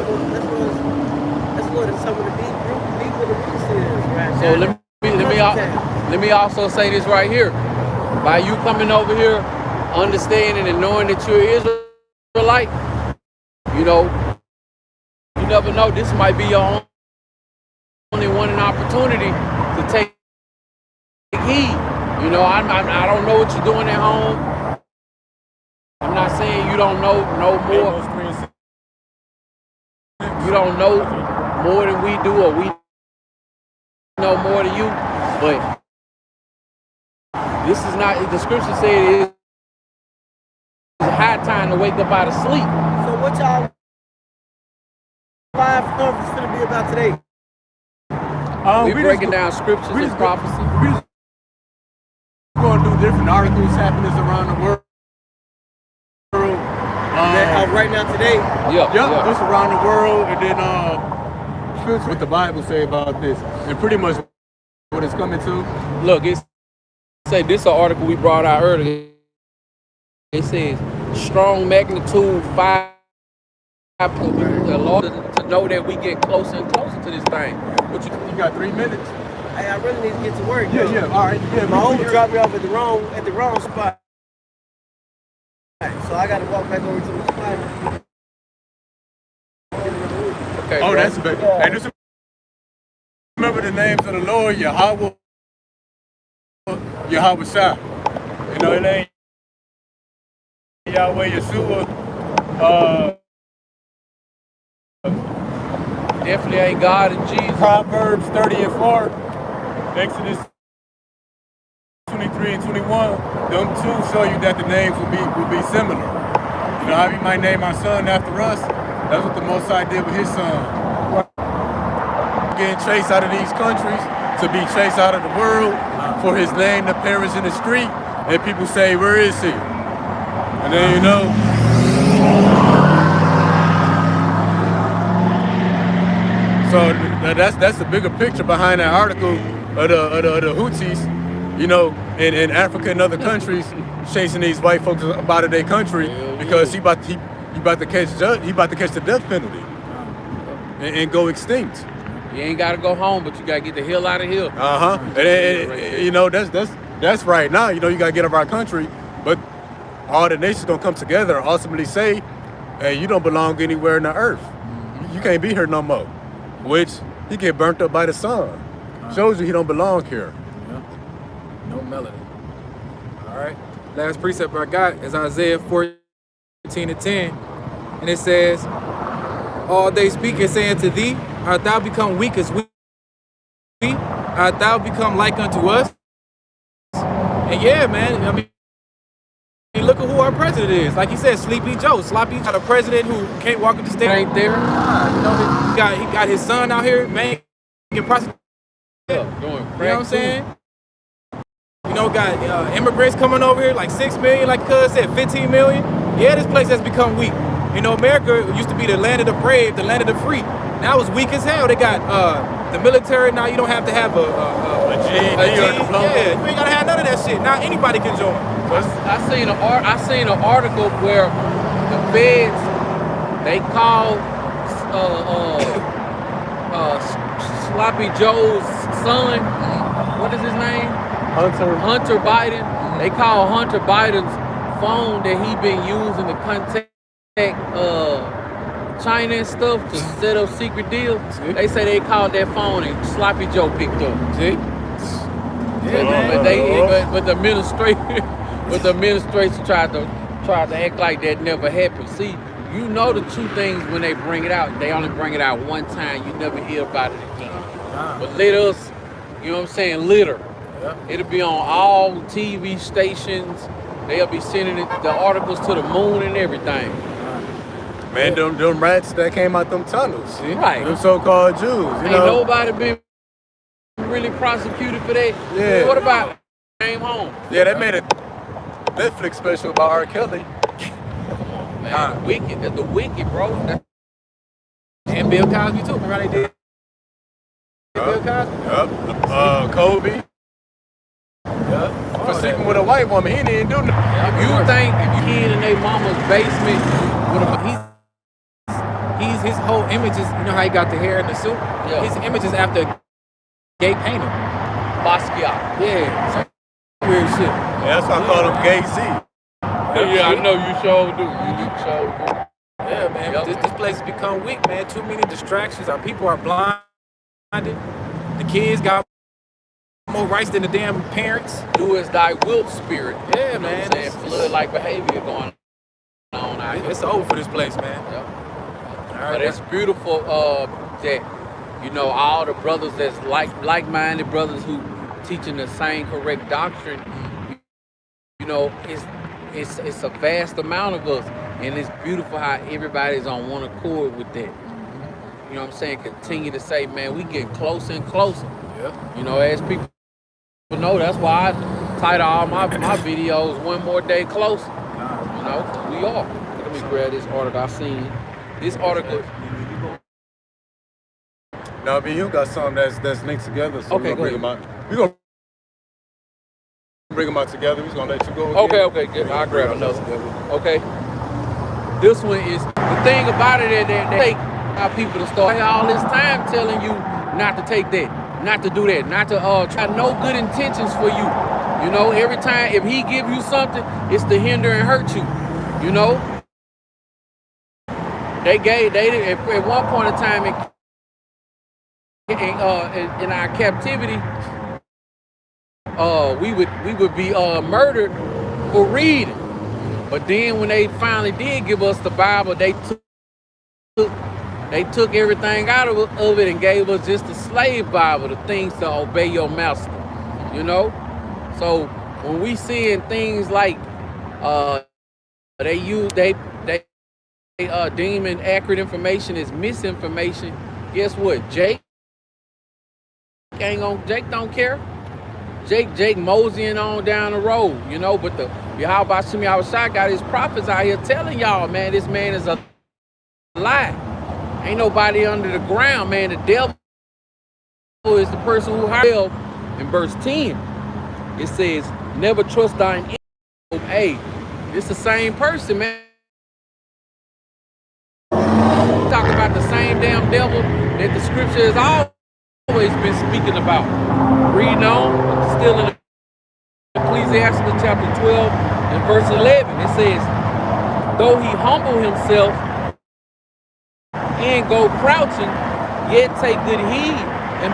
That's what some of the deep with the roots is right So now. let me also say this right here. By you coming over here, understanding and knowing that you're Israelite, you know, you never know. This might be your only one opportunity to take heed. You know, I don't know what you're doing at home. I'm not saying you don't know more. You don't know more than we do, or we know more than you. But this is not. The scripture said it is a high time to wake up out of sleep. So what y'all live conference gonna be about today? We're breaking down scriptures and prophecy. We just going to do different articles happening around the world. Right now today. Yeah. Just around the world, and then what the Bible say about this, and pretty much what it's coming to. Look, this is an article we brought out earlier. It says strong magnitude 5. The Lord to know that we get closer and closer to this thing. What you got 3 minutes? Hey, I really need to get to work. Yeah. All right. Yeah, my home dropped me off at the wrong spot. So I got to walk back over to the spot. Okay. Oh, bro. that's better. Yeah. And just remember the names of the Lord, Yahweh, Yahweh Shah. You know, it ain't Yahweh Yeshua, definitely ain't God and Jesus. Proverbs 30 and 4, Exodus 23 and 21, them two show you that the names will be similar. You know how you might name our son after us? That's what the Most High did with his son. Getting chased out of these countries to be chased out of the world, for his name to perish in the street, and people say, where is he? And then you know, so that's the bigger picture behind that article of the Houthis, you know, in Africa and other countries, chasing these white folks up out of their country because he about to catch the death penalty and go extinct. You ain't gotta go home, but you gotta get the hell out of here. And you know, that's right now. You know, you gotta get out of our country, but all the nations gonna come together and ultimately say, hey, you don't belong anywhere in the earth. You can't be here no more. Which he get burnt up by the sun. Shows you he don't belong here. Yeah. No melody. All right. Last precept I got is Isaiah 14:10, and it says, all they speak and saying to thee, art thou become weak as we? Art thou become like unto us? And yeah, man, I mean, look at who our president is. Like he said, Sleepy Joe. Sloppy got a president who can't walk up the stairs. Ain't there? You know, he got his son out here, man, getting prosecuted. Doing You know what I'm saying? You know, got immigrants coming over here, like 6 million, like Cuz said, 15 million. Yeah, this place has become weak. You know, America used to be the land of the brave, the land of the free. Now it's weak as hell. They got the military. Now you don't have to have a GED or diploma. Yeah, you ain't gotta have none of that shit. Now anybody can join. I seen an article where the feds they called Sloppy Joe's son. What is his name? Hunter Biden. They call Hunter Biden's phone that he been using to contact China and stuff to set up secret deals. They say they called that phone and Sloppy Joe picked up. See? But the administration tried to act like that never happened. See, you know the two things when they bring it out, they only bring it out one time. You never hear about it again. But let us, you know what I'm saying, litter. It'll be on all TV stations. They'll be sending the articles to the moon and everything. Man, them rats that came out them tunnels. Right. Them so-called Jews. You Ain't know? nobody been really prosecuted for that. Yeah. What about came home? Yeah, they made a Netflix special about R. Kelly. Man, wicked. That's the wicked, bro. And Bill Cosby too. Remember how they did Bill Cosby? Kobe. For sleeping with a white woman, he didn't do nothing. If you think if you kid in their mama's basement with His whole image is, you know how he got the hair in the suit? Yeah. His image is after a gay painter. Basquiat. Yeah, some weird shit. Yeah, that's why I call him Gay Z. Yeah, I know you sure do. You sure do. Yeah, man. Yep. This place has become weak, man. Too many distractions. Our people are blinded. The kids got more rights than the damn parents. Do as thy will, spirit. Yeah, You know man. what I'm saying? Flood-like behavior going on out here. It's over for this place, man. Yep. All But right, it's beautiful that, you know, all the brothers that's like-minded brothers who teaching the same correct doctrine, you know, it's a vast amount of us. And it's beautiful how everybody's on one accord with that. You know what I'm saying? Continue to say, man, we getting closer and closer. Yeah. You know, as people know, that's why I title all my videos One More Day Closer. You know, 'cause we are. Let me grab this article I seen. This article. Now, me and you got something that's linked together, so Okay, we're gonna go bring them out. We're gonna bring them out together. We're just gonna let you go. Okay, good. I'll grab another. Okay. This one is the thing about it that they take our people to start all this time telling you not to take that, not to do that, not to try no good intentions for you. You know, every time if he give you something, it's to hinder and hurt you. You know. They at one point in time in our captivity, we would be murdered for reading. But then when they finally did give us the Bible, they took They took everything out of it and gave us just the slave Bible, the things to obey your master. You know? So when we seeing things like they deem inaccurate information as misinformation, guess what? Jake don't care. Jake moseying on down the road, you know, but the Yahweh Shemi Awashai got his prophets out here telling y'all, man, this man is a lie. Ain't nobody under the ground, man. The devil is the person who hired. In verse 10, it says, never trust thine enemy. Hey, it's the same person, man. Talk about the same damn devil that the scripture has always been speaking about. Reading on, still in Ecclesiastes chapter 12 and verse 11, it says, though he humble himself and go crouching, yet take good heed and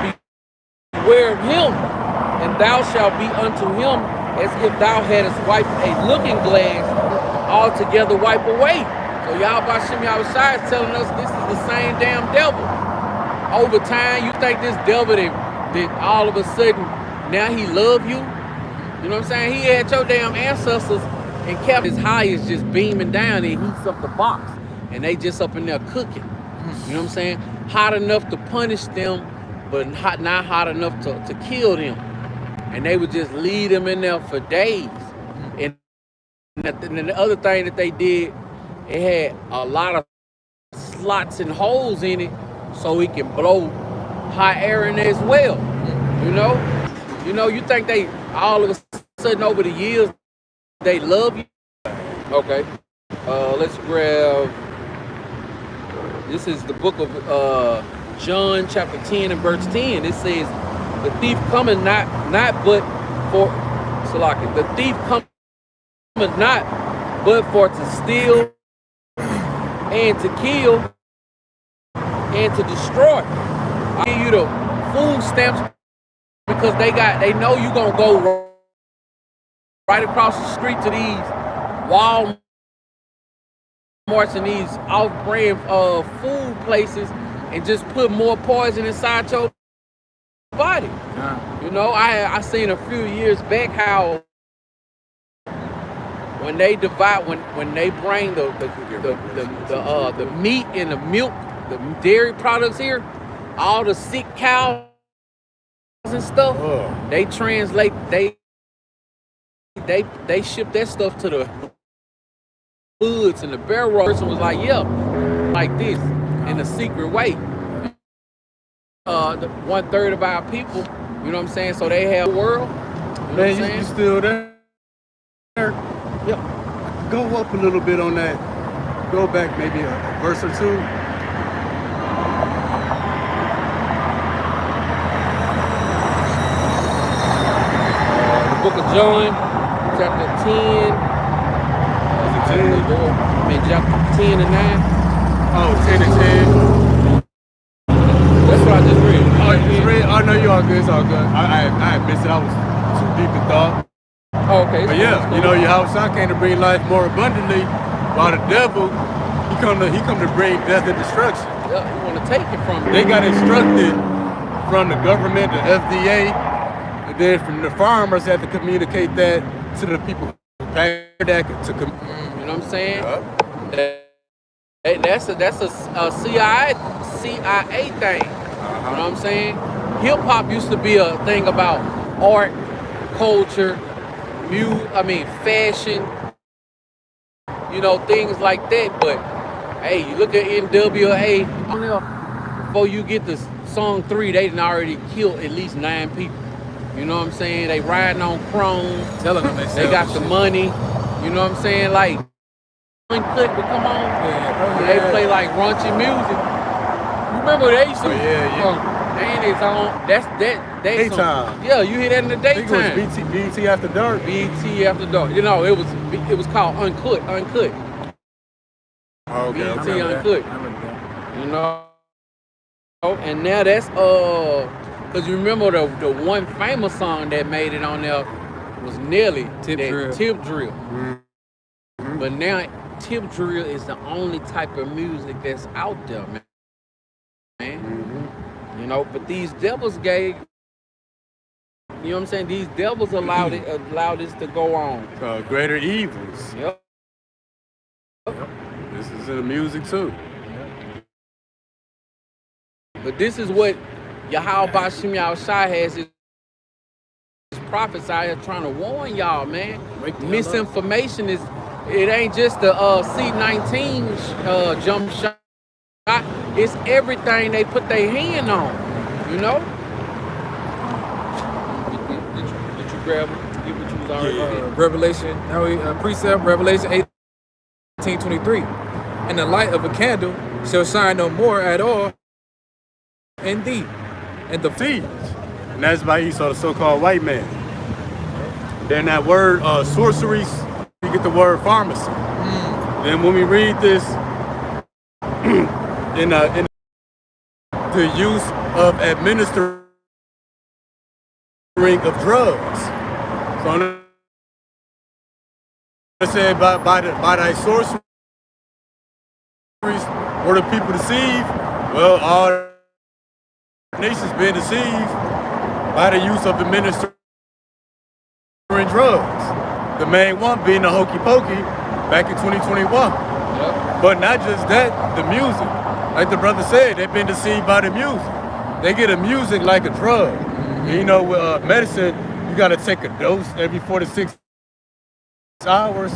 beware of him, and thou shalt be unto him as if thou hadst wiped a looking glass altogether wipe away. So Yahweh Shemi Awashai is telling us this is the same damn devil. Over time, you think this devil that all of a sudden now he love you? You know what I'm saying? He had your damn ancestors and kept his highest just beaming down and heats up the box. And they just up in there cooking. You know what I'm saying? Hot enough to punish them, but not hot enough to kill them. And they would just leave them in there for days. And the other thing that they did, it had a lot of slots and holes in it so it can blow hot air in there as well. You know, you think they all of a sudden over the years they love you? Okay, let's grab. This is the book of John, chapter 10 and verse 10. It says, "The thief cometh not but for Salaki. The thief cometh not but for to steal and to kill and to destroy." I give you the food stamps because they know you gonna go right across the street to these Walmarts and these off-brand food places and just put more poison inside your body. You know, I seen a few years back how when they divide, when they bring the meat and the milk, the dairy products here, all the sick cows and stuff, they translate, they ship that stuff to the hoods and the barrel. Person was like, yeah, like this in a secret way. The 1/3 of our people, you know what I'm saying? So they have the world. You know what I'm saying? You still there? Yeah. Go up a little bit on that. Go back maybe a verse or two. The book of John, chapter 10. Chapter 10 and 9. Oh, 10 and 10. That's what I just read. Oh, you just read? Oh, no, you all good. It's all good. I missed it. I was too deep in thought. Oh, okay. But yeah, you know, Yahweh came to bring life more abundantly, while the devil, he come to bring death and destruction. Yeah, you want to take it from They got instructed from the government, the FDA, and then from the farmers had to communicate that to the people who pay that to you know what I'm saying? Yep. That's a CIA thing. You know what I'm saying? Hip hop used to be a thing about art, culture, fashion, you know, things like that. But hey, you look at NWA, before you get to song 3, they done already killed at least 9 people. You know what I'm saying? They riding on chrome, Telling them they got the money. You know what I'm saying? Like, Uncut would come on, they play like raunchy music. You remember they used to? They in his own. That's Daytime. Yeah, you hear that in the I think daytime. it was BT After Dark. BT After Dark. You know, it was called Uncut. Oh, okay. BT Uncut. You know, and now that's cause you remember the one famous song that made it on there was Nelly, Tip Drill. But now Tip Drill is the only type of music that's out there, man. You know, but these devils gave, you know what I'm saying? These devils allowed this to go on. Greater evils. Yep. This is in the music too. But this is what Yahweh Bashim Yahushua has his prophets out here trying to warn y'all, man. Misinformation is, it ain't just the C-19 jump shot. It's everything they put their hand on, you know? Did you grab it? Get what you was already getting? Revelation, now we precept, Revelation 18:23. And the light of a candle shall shine no more at all in thee. And the Siege. And that's by Esau, the so-called white man. Then that word sorceries, you get the word pharmacy. Then when we read this in the use of administering of drugs. So I said by thy sorceries were the people deceived. Well, all nations been deceived by the use of administering drugs. The main one being the hokey pokey back in 2021. Yep. But not just that, the music. Like the brother said, they've been deceived by the music. They get a music like a drug. And you know, with medicine, you gotta take a dose every 4 to 6 hours.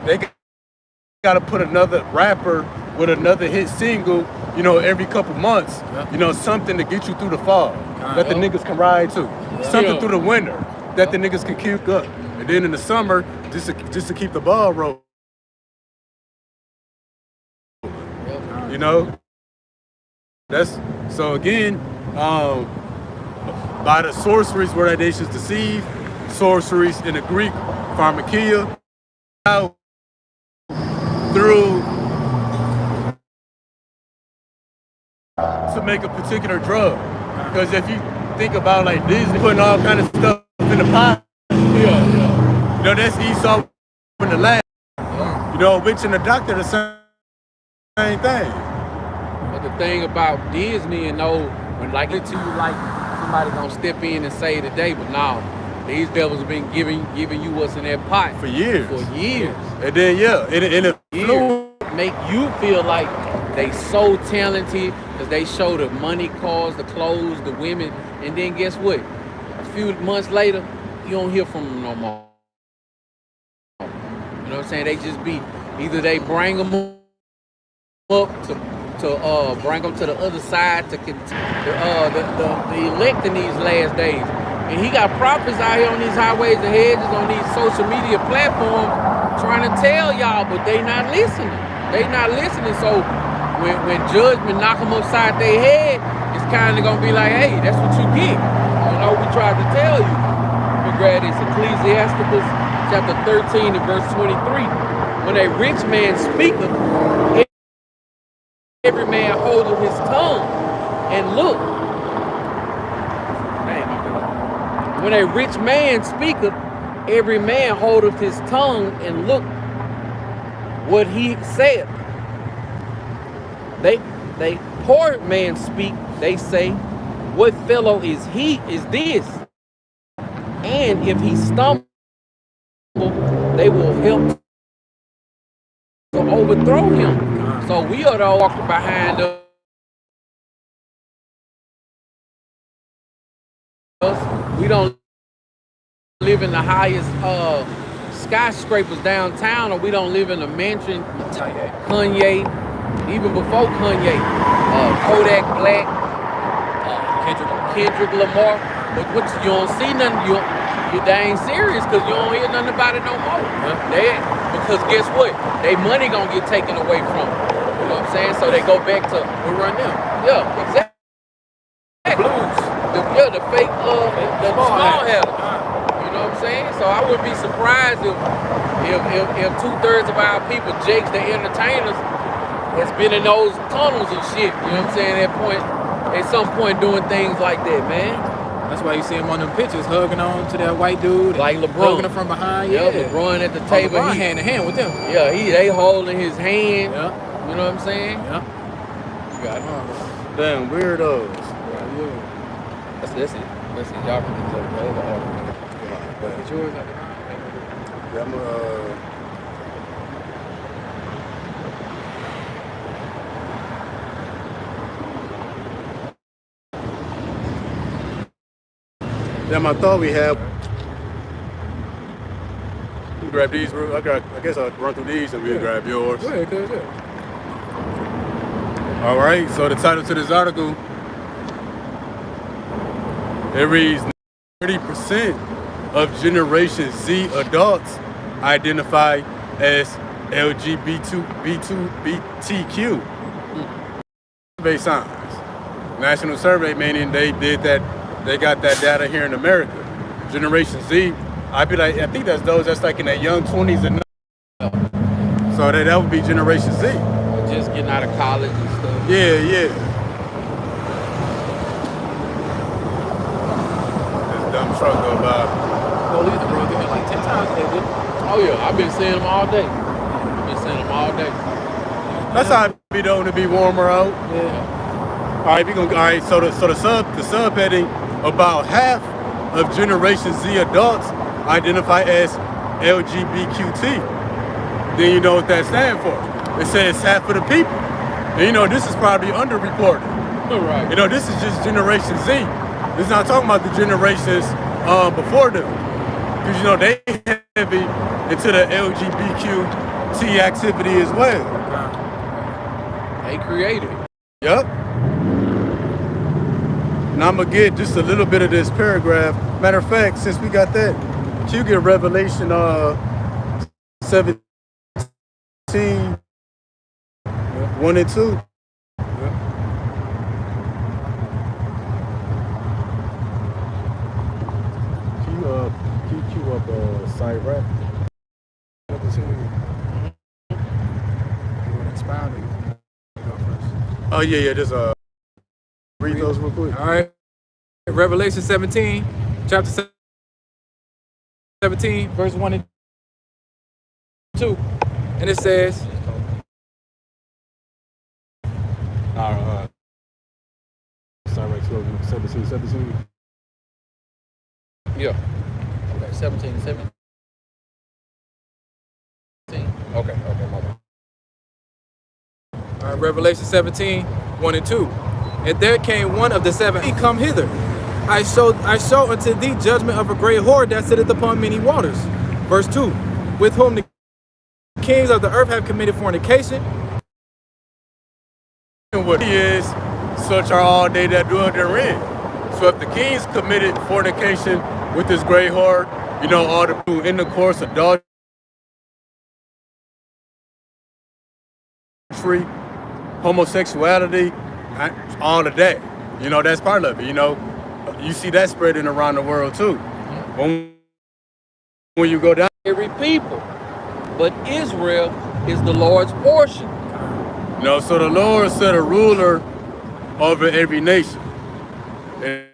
They gotta put another rapper with another hit single, you know, every couple months. You know, something to get you through the fall that the niggas can ride to. Something through the winter that the niggas can keep up. And then in the summer, just to keep the ball rolling. You know? That's so again, by the sorceries were thy nations deceived, sorceries in the Greek, pharmakia, through to make a particular drug. Because if you think about like Disney putting all kind of stuff in the pot, you know, that's Esau in the lab. You know, witch and the doctor, the same thing. But the thing about Disney, and know when like it to you like somebody gonna step in and say today, but now these devils have been giving you what's in that pot For years. And then in a years make you feel like they so talented because they show the money, cars, the clothes, the women, and then guess what? A few months later, you don't hear from them no more. You know what I'm saying? They just be either they bring them up to bring them to the other side to the elect in these last days. And he got prophets out here on these highways and hedges, on these social media platforms, trying to tell y'all, but they not listening. They not listening. So when judgment knock them upside their head, it's kind of gonna be like, hey, that's what you get. You know, we tried to tell you. We grab this Ecclesiasticus chapter 13 and verse 23. When a rich man speaketh, every man holdeth his tongue and look. When a rich man speaketh, every man holdeth his tongue and look what he saith. They poor man speak, they say, what fellow is this? And if he stumble, they will help to overthrow him. So we are to walk behind us. We don't live in the highest skyscrapers downtown, or we don't live in a mansion. Kanye, even before Kanye, Kodak Black, Kendrick Lamar. But what you don't see nothing, you dang serious because you don't hear nothing about it no more. Because guess what? They money gonna get taken away from them. You know what I'm saying? So they go back to who run them? yeah, exactly. Blues. The fake the small header. You know what I'm saying? So I wouldn't be surprised if 2/3 of our people, Jakes, the entertainers, has been in those tunnels and shit. You know what I'm saying? At some point doing things like that, man. That's why you see him on them pictures hugging on to that white dude. Like LeBron. Hugging him from behind. Yeah, LeBron at the table. LeBron hand in hand with them. Yeah, they holding his hand. Yeah. You know what I'm saying? Yeah. You got it. Damn weirdos. Yeah. That's it. That's it. Y'all can get the other article. It's yours. Yeah, I'm I thought we had. You grab these. I guess I'll run through these and we'll grab yours. Go ahead, cuz. Yeah. All right. So the title to this article, it reads: 30% of Generation Z adults identify as LGBTQ. Survey signs. National survey, meaning they did that. They got that data here in America. Generation Z, I think that's like in their young 20s and up. So that would be Generation Z. Just getting out of college and stuff. Yeah. This dumb truck go by. Police have broke in like 10 times today, dude. Oh yeah, I've been seeing them all day. That's how it be though to be warmer out. Yeah. All right, so the subheading, about half of Generation Z adults identify as LGBTQ. Then you know what that stands for. It says half of the people. And you know, this is probably underreported. Right. You know, this is just Generation Z. This is not talking about the generations before them. Because, you know, they heavy into the LGBTQ activity as well. They created it. Yep. Now I'm going to get just a little bit of this paragraph. Matter of fact, since we got that, can you get Revelation 17, 1 and 2? Can you queue up site rap? Oh yeah, just read those real quick. All right. Revelation 17, chapter 17, verse 1 and 2. And it says, Sorry, 17. Yeah. Okay, 17. Okay, my bad. all right, Revelation 17, 1 and 2. And there came one of the seven, he come hither. I show unto thee judgment of a great whore that sitteth upon many waters. Verse 2. With whom the kings of the earth have committed fornication. And what he is, such are all they that dwell therein. So if the kings committed fornication with this great whore, you know, all the intercourse, adultery, homosexuality, all of that. You know, that's part of it. You know, you see that spreading around the world too. When you go down, Every people, but Israel is the Lord's portion. you know, so the Lord set a ruler over every nation, and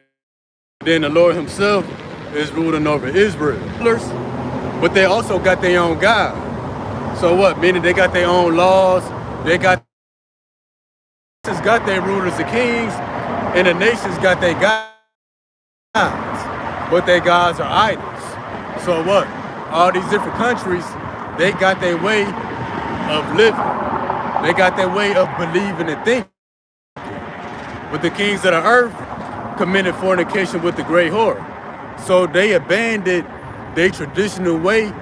then the Lord Himself is ruling over Israel. But they also got their own God. So what? Meaning they got their own laws. They got their rulers, the kings, and the nations got their gods. But their gods are idols. So what? All these different countries, they got their way of living. They got their way of believing and thinking. But the kings of the earth committed fornication with the great whore. So they abandoned their traditional way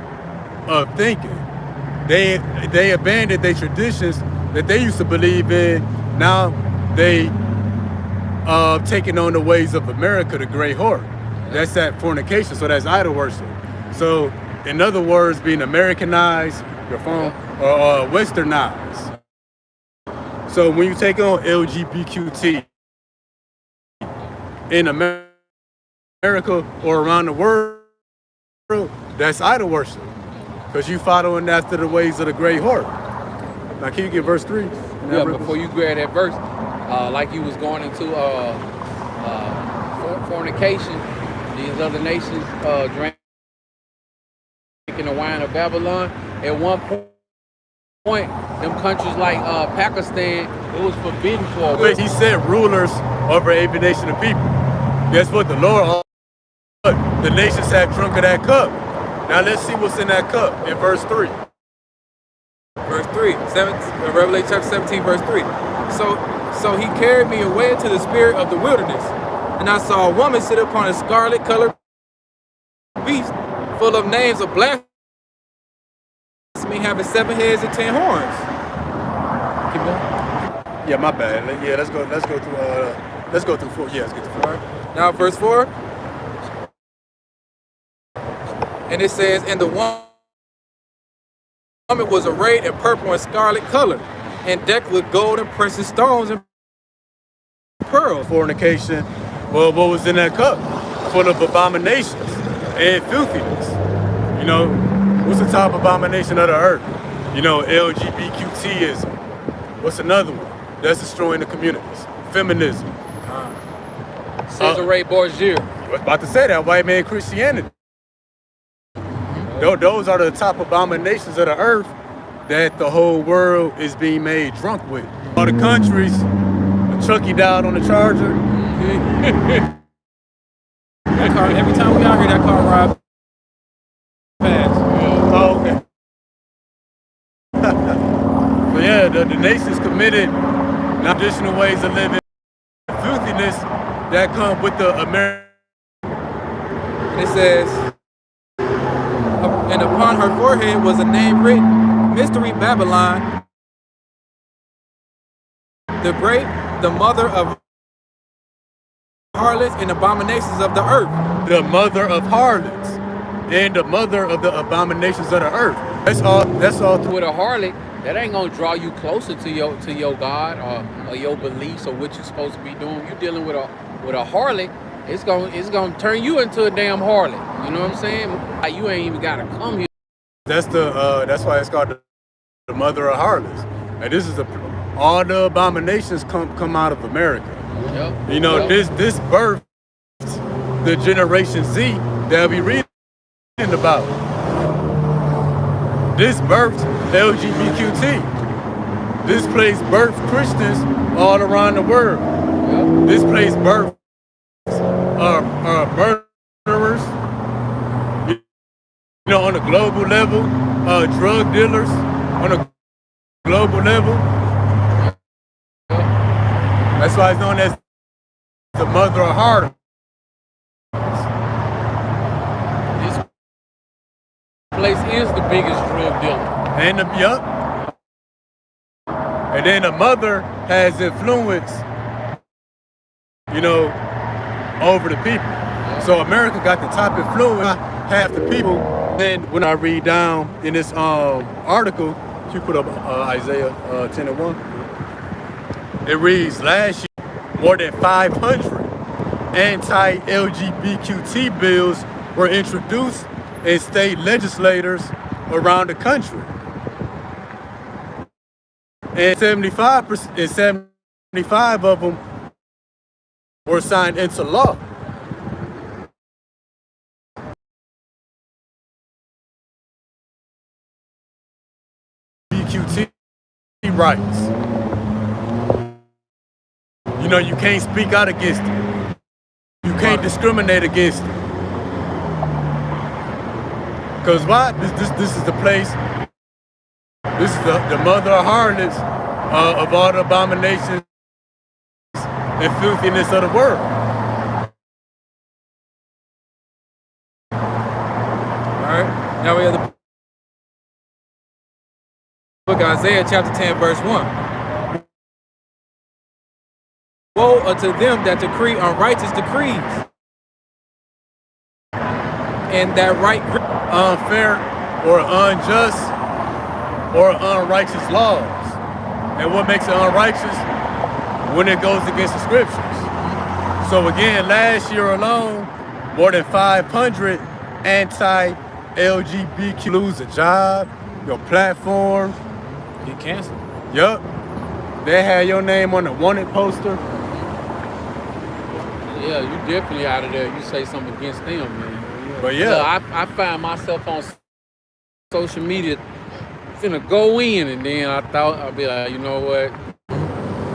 of thinking. They abandoned their traditions that they used to believe in. Now they taking on the ways of America, the great whore. That's that fornication. So that's idol worship. So in other words, being Americanized, your phone, or westernized. So when you take on LGBTQ in America or around the world, that's idol worship. Because you following after the ways of the great whore. Now can you get verse 3? Yeah, before you grab that verse, like you was going into fornication, these other nations drinking the wine of Babylon. At one point, them countries like Pakistan, it was forbidden for But he said rulers over every nation of people. Guess what? The Lord, the nations have drunk of that cup. Now let's see what's in that cup in verse 3. Verse 3, Revelation chapter 17, verse 3. So he carried me away into the spirit of the wilderness, and I saw a woman sit upon a scarlet colored beast, full of names of blasphemy, having 7 heads and 10 horns. Keep going. Yeah, my bad. Yeah, let's go through 4. Yeah, let's get to 4. Now verse 4. And it says, and the woman was arrayed in purple and scarlet color, and decked with gold and precious stones and pearls. Fornication. Well, what was in that cup? Full of abominations and filthiness. You know, what's the top abomination of the earth? You know, LGBTQism. What's another one? That's destroying the communities. Feminism. Cesare Borgia. I was about to say that, white man Christianity. Those are the top abominations of the earth that the whole world is being made drunk with. All the countries, Chucky died on the Charger. That car, every time we out here, that car ride fast. Oh, okay. So yeah, the nations committed traditional ways of living, filthiness that come with the American. And it says, and upon her forehead was a name written, Mystery Babylon, the great, the mother of harlots and abominations of the earth. The mother of harlots and the mother of the abominations of the earth. That's all. With a harlot, that ain't gonna draw you closer to your God or your beliefs or what you're supposed to be doing. You're dealing with a harlot. It's gonna turn you into a damn harlot. You know what I'm saying? Like, you ain't even gotta come here. That's why it's called the mother of harlots. And this is all the abominations come out of America. Yep. You know, Yep. this birthed the Generation Z that we reading about. This birthed LGBTQT. This place birthed Christians all around the world. Yep. This place birthed murderers, you know, on a global level, drug dealers on a global level. That's why it's known as the mother of harlots. This place is the biggest drug dealer. And then the mother has influence, you know, over the people. So America got the top influence, half the people. Then when I read down in this article, you put up Isaiah 10:1. It reads, last year, more than 500 anti-LGBTQT bills were introduced in state legislators around the country. And 75 of them were signed into law. LGBTQT rights. You know, you can't speak out against it. You can't discriminate against it. Because why? This is the place. This is the mother of harlots of all the abominations and filthiness of the world. All right. Now we have the book of Isaiah chapter 10, verse 1. Woe unto them that decree unrighteous decrees, and that write Unfair or unjust or unrighteous laws. And what makes it unrighteous? When it goes against the scriptures. So again, last year alone, more than 500 anti-LGBTQ lose a job, your platform. get canceled. Yup. They had your name on the wanted poster. Yeah, you definitely out of there. You say something against them, man. But yeah. I find myself on social media finna go in, and then I thought I'd be like, you know what?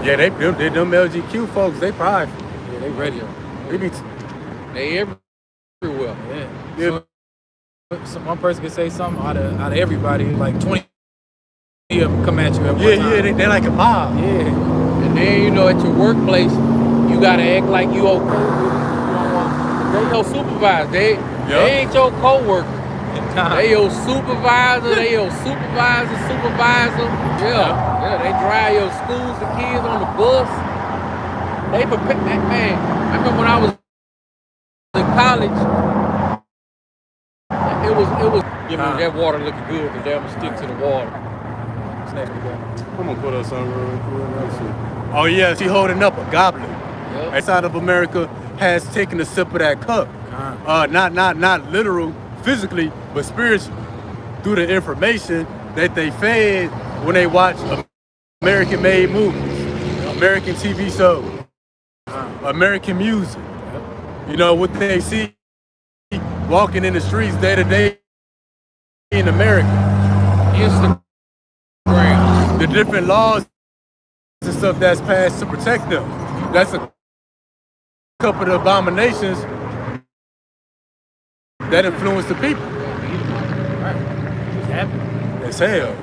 Yeah, they them LGQ folks, they powerful. Yeah, they ready. They be They everywhere. Yeah. So one person can say something out of everybody, like 20 of them come at you at one time. they like a mob. Yeah. And then, you know, at your workplace, you gotta act like you okay with it. They your supervisor. They ain't your co-worker. They your supervisor. They your supervisor. Yeah, they drive your schools and kids on the bus. They prepare. Man, I remember when I was in college, it was. You know, that water looking good, but they I'ma stick to the water. I'm gonna put us on real quick. Oh yeah, she holding up a goblet. Yep. Outside of America has taken a sip of that cup. Not literal, physically, but spiritually, through the information that they fed when they watch American-made movies, American TV shows, American music. You know what they see walking in the streets day to day in America. Instagram. The different laws and stuff that's passed to protect them. That's a couple of the abominations that influence the people. As hell.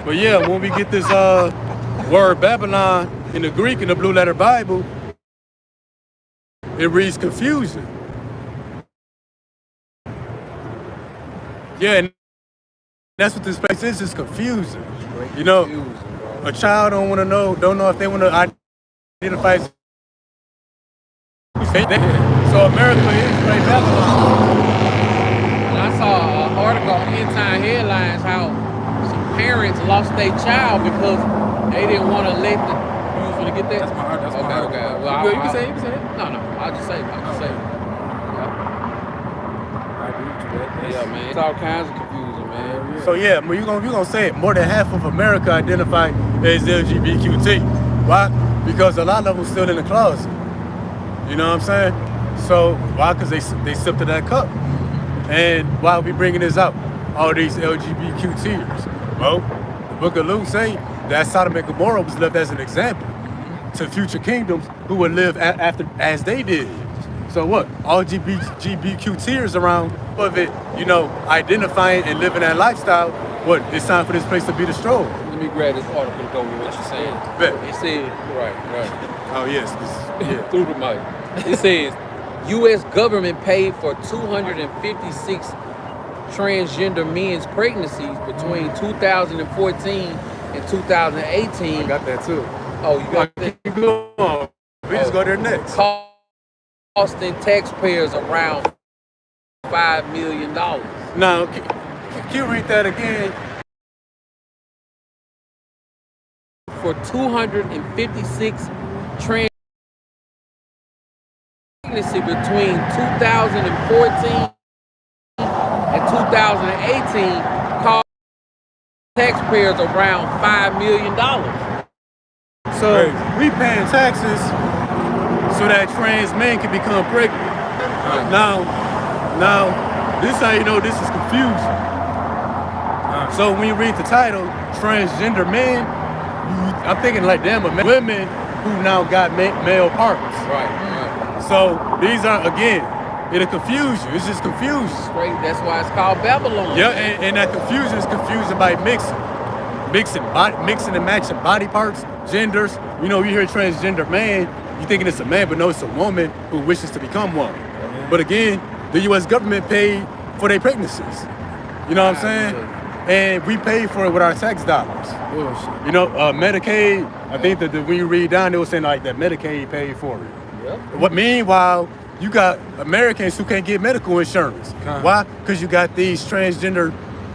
But yeah, when we get this word Babylon in the Greek in the Blue Letter Bible, it reads confusion. Yeah, and that's what this place is confusion. You know, a child don't know if they want to identify. So America is great Babylon. And I saw an article on End Time Headlines how some parents lost their child because they didn't want to let the. You was gonna get that? That's my heart. That's my Okay, heart. okay. Well, You can say it. You can say it. No, I'll just say it. I agree with you. Yeah, man. It's all kinds of confusion, man. So yeah, you're gonna say it. More than half of America identify as LGBTQT. Why? Because a lot of them still in the closet. You know what I'm saying? So why? Because they sipped of that cup. And why are we bringing this out? All these LGBTQTers. Well, the Book of Luke say that Sodom and Gomorrah was left as an example to future kingdoms who would live after as they did. So what? All LGBTQTers around of it, you know, identifying and living that lifestyle. What? It's time for this place to be destroyed. Let me grab this article to go with what you're saying. Bet. It said, right. Oh yes. Yeah. Through the mic. It says, U.S. government paid for 256 transgender men's pregnancies between 2014 and 2018. I got that too. Oh, you got that? Keep going. We just go there next. Costing taxpayers around $5 million. Now, can you read that again? For 256 pregnancy between 2014 and 2018 cost taxpayers around $5 million. So we paying taxes so that trans men can become pregnant. Now, this how you know this is confusion. So when you read the title, transgender men, I'm thinking like damn, but women who now got male parts. Right. So these are again, it'll confuse you. It's just confusion. Straight. That's why it's called Babylon. Yeah, and that confusion is confusion by mixing and matching body parts, genders. You know, you hear transgender man, you thinking it's a man, but no, it's a woman who wishes to become one. But again, the U.S. government paid for their pregnancies. You know what I'm saying? And we pay for it with our tax dollars. Bullshit. You know, Medicaid, I think that when you read down, they were saying like that Medicaid paid for it. Yep. Meanwhile, you got Americans who can't get medical insurance. Why? Because you got these transgender,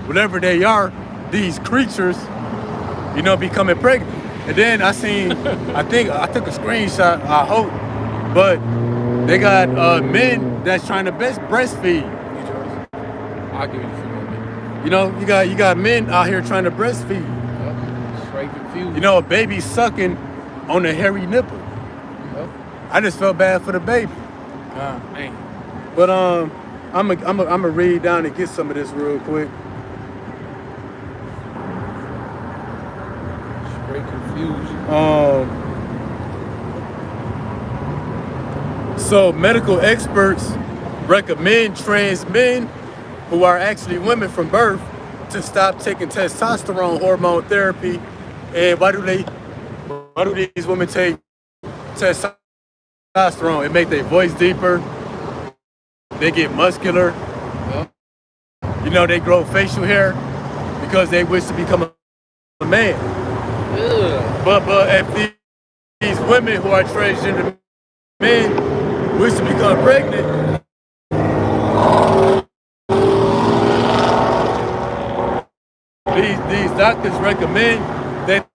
whatever they are, these creatures, you know, becoming pregnant. And then I seen, I took a screenshot, I hope, but they got men that's trying to breastfeed. I'll give you the few. You know, you got men out here trying to breastfeed. Yep. Straight confused. You know, a baby sucking on a hairy nipple. Yep. I just felt bad for the baby. Man. But I'm gonna read down and get some of this real quick. Great confusion. So medical experts recommend trans men who are actually women from birth to stop taking testosterone hormone therapy. And why do these women take testosterone? It makes their voice deeper. They get muscular. Yep. You know, they grow facial hair because they wish to become a man. Ugh. But if these women who are transgender men wish to become pregnant, these doctors recommend that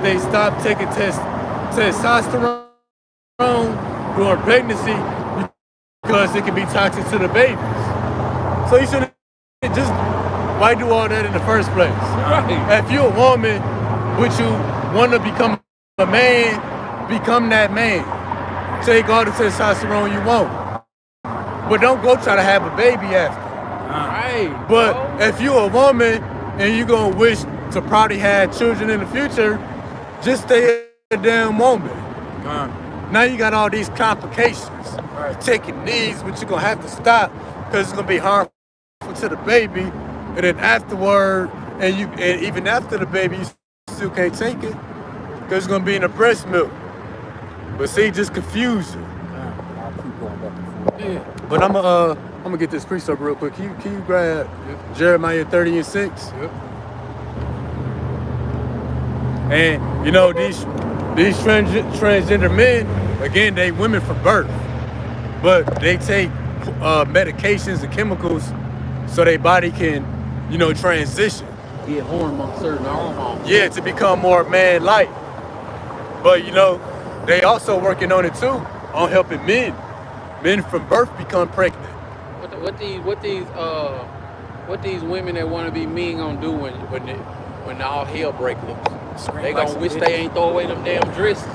they stop taking testosterone during pregnancy because it can be toxic to the babies. So you shouldn't just, why do all that in the first place? Right. If you're a woman, would you want to become a man, become that man. Take all the testosterone you want. But don't go try to have a baby after. Right. But bro. if you're a woman and you're going to wish to probably have children in the future, just stay a damn woman. Now you got all these complications. You're taking these, but you're going to have to stop because it's going to be harmful to the baby. And then afterward, and even after the baby, you still can't take it because it's going to be in the breast milk. But see, just confusion. I'll keep going back and forth. Yeah. But I'm gonna get this precept real quick. Can you grab Jeremiah 30:6? Yep. And you know these transgender men, again, they women from birth, but they take medications and chemicals so their body can, you know, transition. Get hormones, certain hormones. Yeah, to become more man-like. But you know, they also working on it too, on helping men from birth become pregnant. What these women that want to be men gonna do when all hell break loose? Scream They like gonna some wish bitches. they ain't throw away them damn dresses.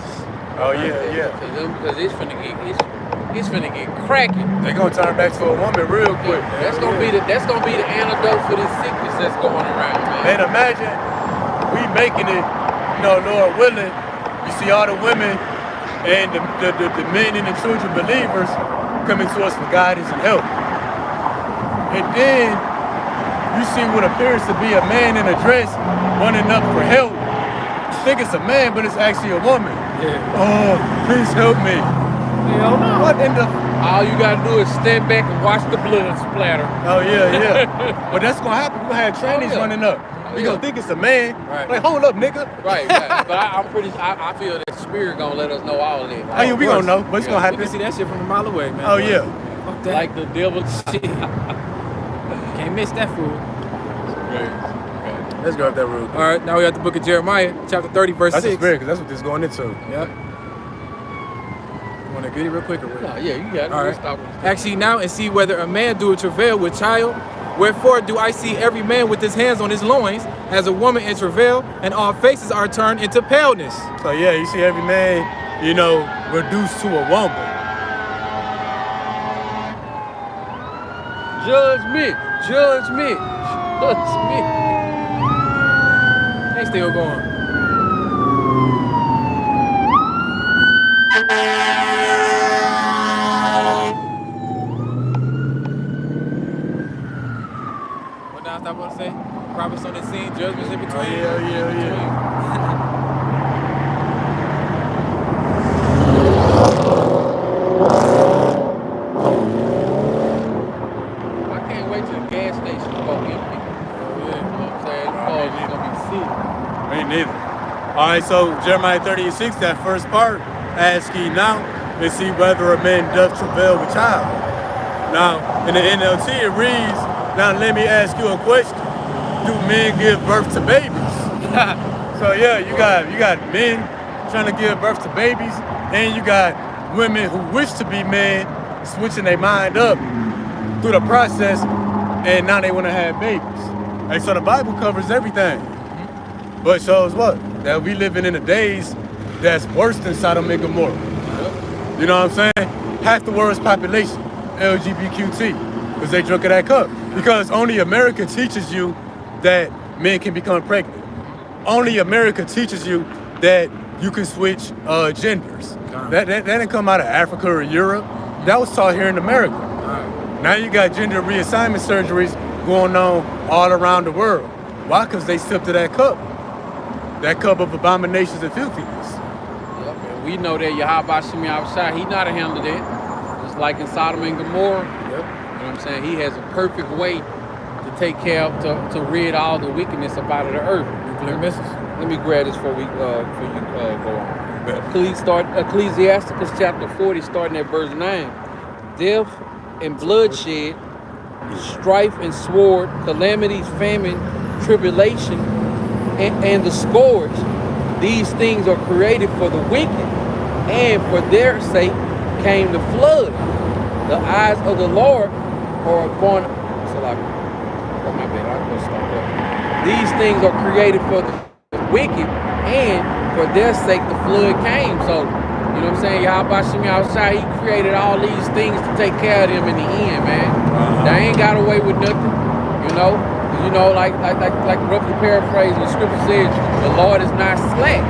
Oh yeah. Because it's finna get cracking. They gonna turn back to a woman real quick. That's gonna be the antidote for this sickness that's going around, man. And imagine we making it, you know, Lord willing. You see all the women and the men and the children believers coming to us for guidance and help. And then you see what appears to be a man in a dress running up for help. You think it's a man, but it's actually a woman. Yeah. Oh, please help me. Hell no. What in the... All you gotta do is stand back and watch the blood splatter. Oh, yeah. But that's gonna happen. We're gonna have trannies running up. You gonna think it's a man. Right. Like, hold up, nigga. Right. But I feel that spirit gonna let us know all that. Oh, yeah, we gonna know, but it's gonna We happen. can see that shit from a mile away, man. Oh, yeah. Fuck that. Like the devil. Shit. Can't miss that fool. Let's grab that real quick. All right, now we got the book of Jeremiah, chapter 30, verse That's 6. the spirit, because that's what this is going into. Yep. You want to get it real quick or what? Nah, yeah, you got it. All We'll right. stop it. Ask ye now and see whether a man do travail with child. Wherefore do I see every man with his hands on his loins, as a woman in travail, and all faces are turned into paleness. So yeah, you see every man, you know, reduced to a woman. Judge me. Judge me. Judge me. They still going. What did I stop about to say? Prophets on the scene, judgments in between. Yeah. I can't wait till the gas station to go empty. You know what I'm saying? Oh, it's gonna be sick. Me neither. All right, so Jeremiah 30:6, that first part, ask ye now and see whether a man doth travail with child. Now, in the NLT it reads, now let me ask you a question. Do men give birth to babies? So yeah, you got men trying to give birth to babies, and you got women who wish to be men switching their mind up through the process, and now they want to have babies. And so the Bible covers everything. But shows what? That we living in the days that's worse than Sodom and Gomorrah. You know what I'm saying? Half the world's population, LGBTQT, because they drink of that cup. Because only America teaches you that men can become pregnant. Only America teaches you that you can switch genders. That didn't come out of Africa or Europe. That was taught here in America. Now you got gender reassignment surgeries going on all around the world. Why? Because they sipped to that cup of abominations and filthiness. Yep. And we know that Yahweh Shem Yahushua, he not handled it. Just like in Sodom and Gomorrah. Yep. You know what I'm saying? He has a perfect way to take care of, to rid all the wickedness up out of the earth. Nuclear missiles. Let me grab this before you go on. Ecclesiasticus chapter 40, starting at verse 9. Death and bloodshed, strife and sword, calamities, famine, tribulation, and the scourge. These things are created for the wicked, and for their sake came the flood. The eyes of the Lord are upon. Oh my bad, I'm gonna stop there. These things are created for the wicked, and for their sake the flood came. So, you know what I'm saying? Yahweh Shem Yahushua, he created all these things to take care of them in the end, man. They ain't got away with nothing, you know. Like roughly paraphrased, the scripture says, the Lord is not slack.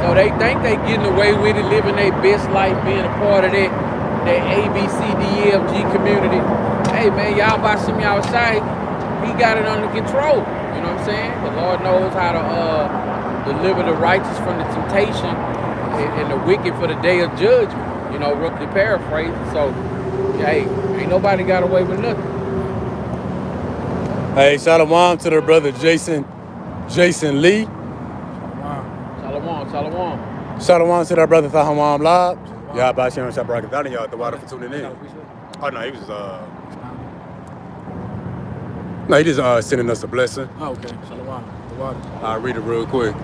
So they think they getting away with it, living their best life, being a part of that ABCDEFG community. Hey man, Yahweh Shem Yahushua, he got it under control. You know what I'm saying? The Lord knows how to deliver the righteous from the temptation and the wicked for the day of judgment. You know, roughly paraphrased. So, hey, ain't nobody got away with nothing. Hey, shalom to their brother Jason Lee. Shalom. Shalom to their brother Thahawam Lab. Y'all by Shem Shabrak. Y'all at the water for tuning in. Oh no, he was he just sending us a blessing. Oh, okay. Shalom. The water. I'll read it real quick.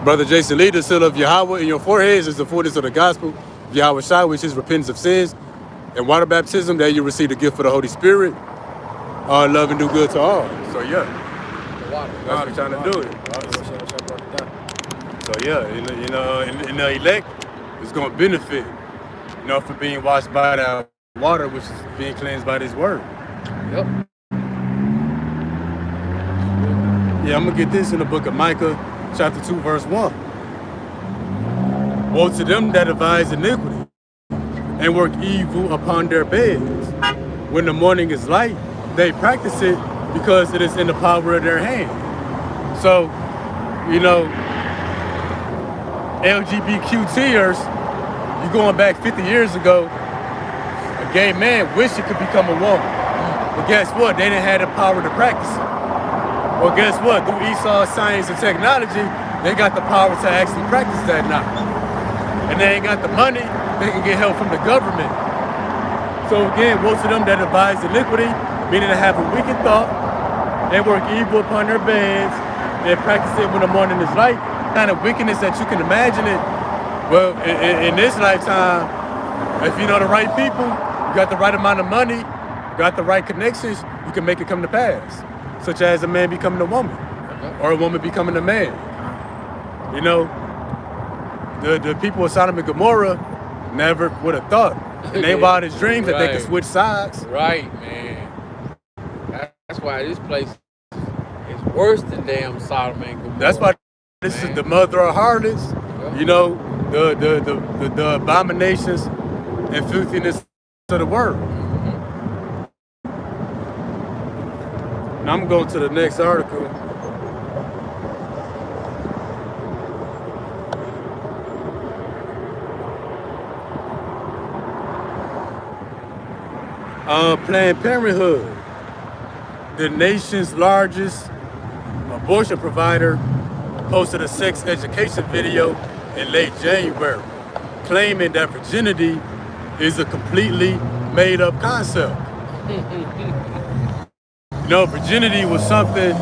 Brother Jason Lee, the seal of Yahweh in your foreheads is the fullness of the gospel of Yahweh Shai, which is repentance of sins and water baptism, that you receive the gift of the Holy Spirit. Love and do good to all. So yeah, that's what we're trying to do it. So yeah, in the elect, it's going to benefit, for being washed by that water, which is being cleansed by this word. Yep. Yeah, I'm going to get this in the book of Micah, chapter 2, verse 1. Woe to them that devise iniquity and work evil upon their beds. When the morning is light, they practice it because it is in the power of their hand. So, LGBTQTers, you going back 50 years ago, a gay man wished he could become a woman. But guess what? They didn't have the power to practice it. Well, guess what? Through Esau's science and technology, they got the power to actually practice that now. And they ain't got the money, they can get help from the government. So again, woe to them that devise iniquity, meaning to have a wicked thought, and work evil upon their beds, and practice it when the morning is light. Kind of wickedness that you can imagine it. Well, in this lifetime, if you know the right people, you got the right amount of money, you got the right connections, you can make it come to pass. Such as a man becoming a woman, or a woman becoming a man. The people of Sodom and Gomorrah never would have thought in their wildest dreams that they could switch sides. Right, man. That's why this place is worse than damn Sodom and Gomorrah. That's why this is the mother of harlots. The abominations and filthiness of the world. Now I'm going to the next article. Planned Parenthood, the nation's largest abortion provider, posted a sex education video in late January, claiming that virginity is a completely made-up concept. Virginity was something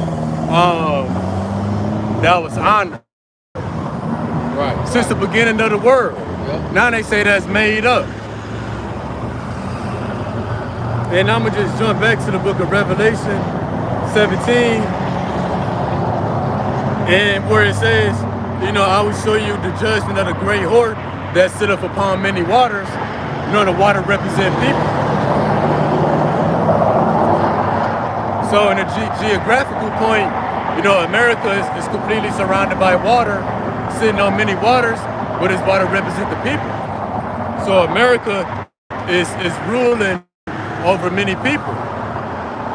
that was honored since the beginning of the world. Yep. Now they say that's made up. And I'm going to just jump back to the book of Revelation 17, and where it says, I will show you the judgment of the great horde that sitteth upon many waters. The water represent people. So in a geographical point, America is completely surrounded by water, sitting on many waters, but his water represent the people. So America is ruling over many people.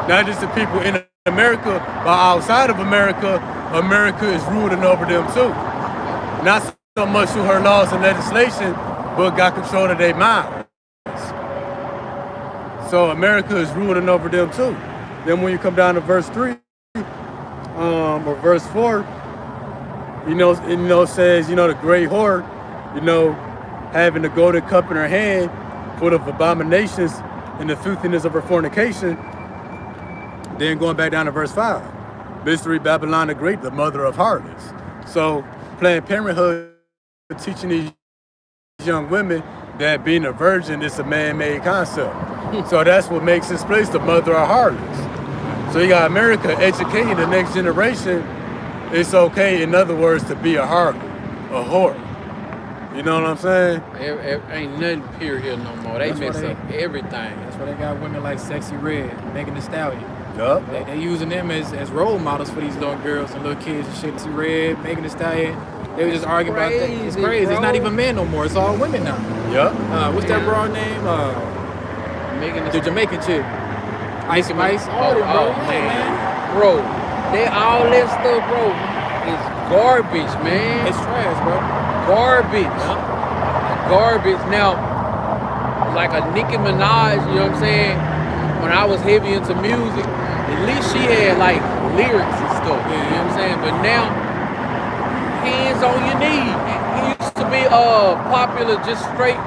Not just the people in America, but outside of America, America is ruling over them too. Not so much through her laws and legislation, but got control of their minds. So America is ruling over them too. Then when you come down to verse 3, or verse 4, it says, the great whore, having the golden cup in her hand, full of abominations and the filthiness of her fornication. Then going back down to verse 5, Mystery Babylon the Great, the mother of harlots. So Planned Parenthood teaching these young women that being a virgin is a man-made concept. So that's what makes this place the mother of harlots. So you got America educating the next generation. It's okay, in other words, to be a harlot, a whore. You know what I'm saying? Ain't nothing pure here no more. They mess up everything. That's why they got women like Sexy Red, Megan Thee Stallion. Yup. They using them as role models for these little girls and little kids and shit. Sexy Red, Megan Thee Stallion. They were just arguing about that. It's crazy. Bro. It's not even men no more. It's all women now. Yup. What's that broad name? The Jamaican chick. Ice Spice. All them, bro. Man. Bro, all that stuff, bro, is garbage, man. It's trash, bro. Garbage. Garbage. Now, like a Nicki Minaj, you know what I'm saying? When I was heavy into music, at least she had like lyrics and stuff. You know what I'm saying? But now, hands on your knees. It used to be popular just straight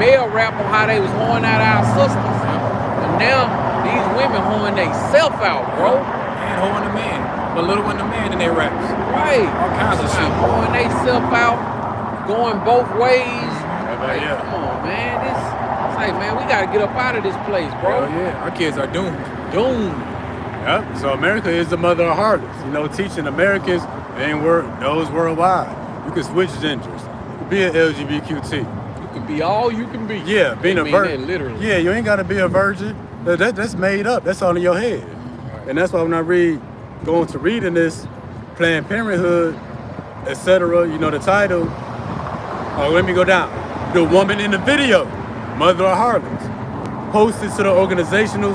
male rap on how they was horning out our sisters. But now, these women horning they self out, bro. And horning the man. But little one the man in their raps. Right. All kinds of shit. Horning they self out, going both ways. Like, Yeah. come on, man. It's like, man, we gotta get up out of this place, bro. Hell yeah. Our kids are doomed. Doomed. Yep. So America is the mother of harlots. Teaching Americans and those worldwide. You can switch genders. You can be an LGBTQT. You can be all you can be. Yeah, being a virgin. Literally. Yeah, you ain't got to be a virgin. That's made up. That's all in your head. And that's why when I going to reading this, Planned Parenthood, etc., the title. Oh, let me go down. The woman in the video, mother of harlots, posted to the organizational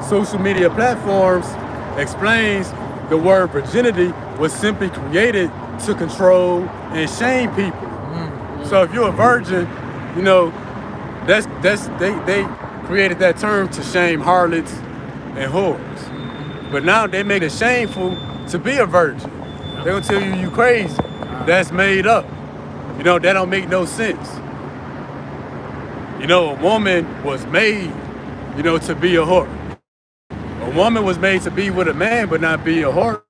social media platforms, explains the word virginity was simply created to control and shame people. Mm-hmm. So if you're a virgin, they created that term to shame harlots and whores. But now they make it shameful to be a virgin. They're gonna tell you crazy. That's made up. That don't make no sense. A woman was made, to be a whore. A woman was made to be with a man, but not be a whore.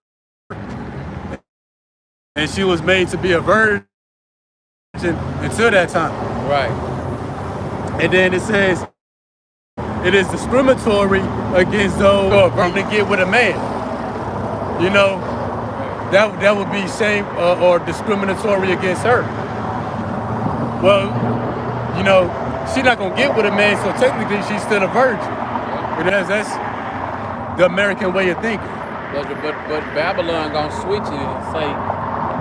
And she was made to be a virgin until that time. Right. And then it says, it is discriminatory against those who are to get with a man. That would be shame or discriminatory against her. Well, she's not gonna get with a man, so technically she's still a virgin. But that's the American way of thinking. But Babylon gonna switch it and say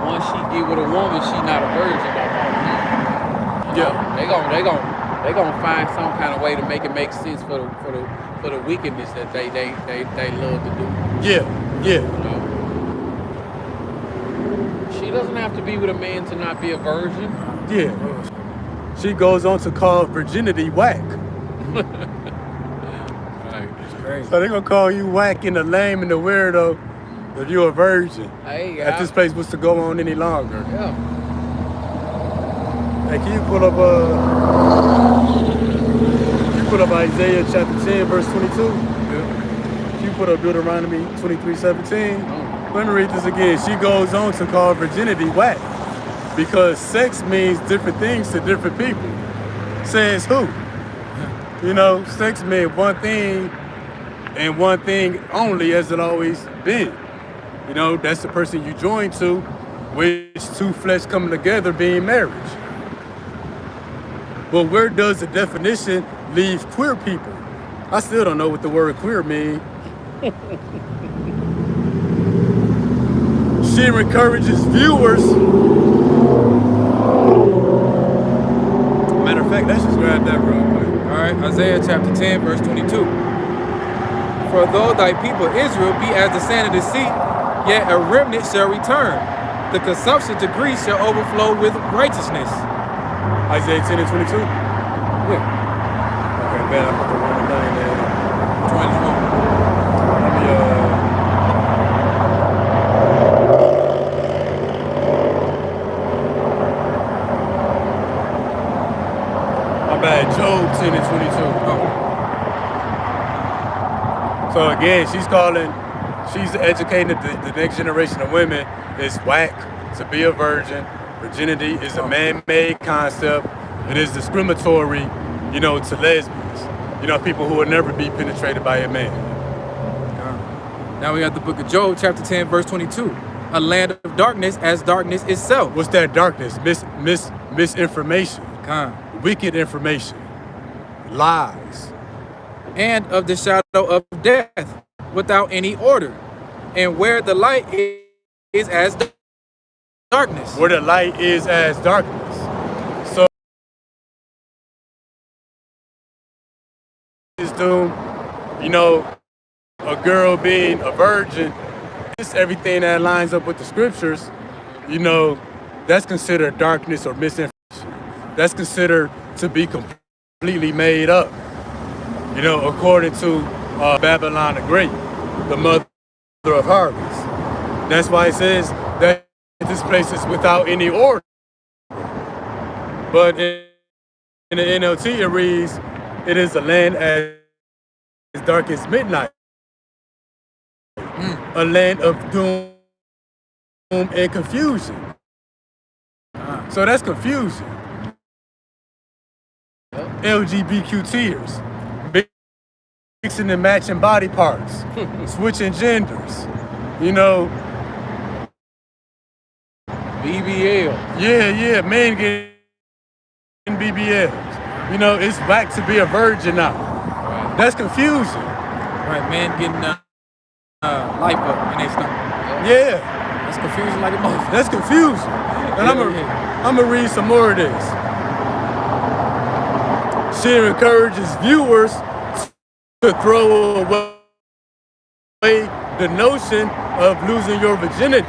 once she get with a woman, she not a virgin no more. Yeah. They gonna find some kind of way to make it make sense for the wickedness that they love to do. Yeah. She doesn't have to be with a man to not be a virgin. Yeah. She goes on to call virginity whack. Right. It's crazy. So they're gonna call you whack and the lame and the weirdo if you're a virgin. Hey, if this place was to go on any longer. Yeah. Hey, can you pull up Isaiah chapter 10, verse 22? Yeah. Can you put up Deuteronomy 23:17? Let me read this again. She goes on to call virginity whack because sex means different things to different people. Says who? Sex means one thing and one thing only, as it always been. That's the person you join to, which two flesh coming together being marriage. But where does the definition leave queer people? I still don't know what the word queer means. She encourages viewers fact, let's just grab that real quick. All right, Isaiah chapter 10, verse 22. For though thy people Israel be as the sand of the sea, yet a remnant shall return. The consumption to Greece shall overflow with righteousness. Isaiah 10 and 22. Yeah. Okay, man, I put the wrong thing there. Which one is wrong? Let me, my bad, Job 10 and 22. Oh. So again, she's educating the next generation of women. It's whack to be a virgin. Virginity is a man-made concept. It is discriminatory, to lesbians. People who will never be penetrated by a man. Now we got the book of Job, chapter 10, verse 22. A land of darkness as darkness itself. What's that darkness? Misinformation. Wicked information. Lies. And of the shadow of death, without any order. And where the light is as darkness. Where the light is as darkness. So is doom, a girl being a virgin, it's everything that lines up with the scriptures, that's considered darkness or misinformation. That's considered to be completely made up. According to Babylon the Great, the mother of harlots. That's why it says that this place is without any order. But in the NLT it reads, it is a land as dark as midnight. A land of doom and confusion. So that's confusion. LGBTQ tears. Mixing and matching body parts. Switching genders. BBL. Yeah, men getting BBLs. It's back to be a virgin now. Right. That's confusion. Right, man getting life up in their stomach. Yeah, That's confusing like a motherfucker. that's confusion. And I'm gonna read some more of this. She encourages viewers to throw away the notion of losing your virginity.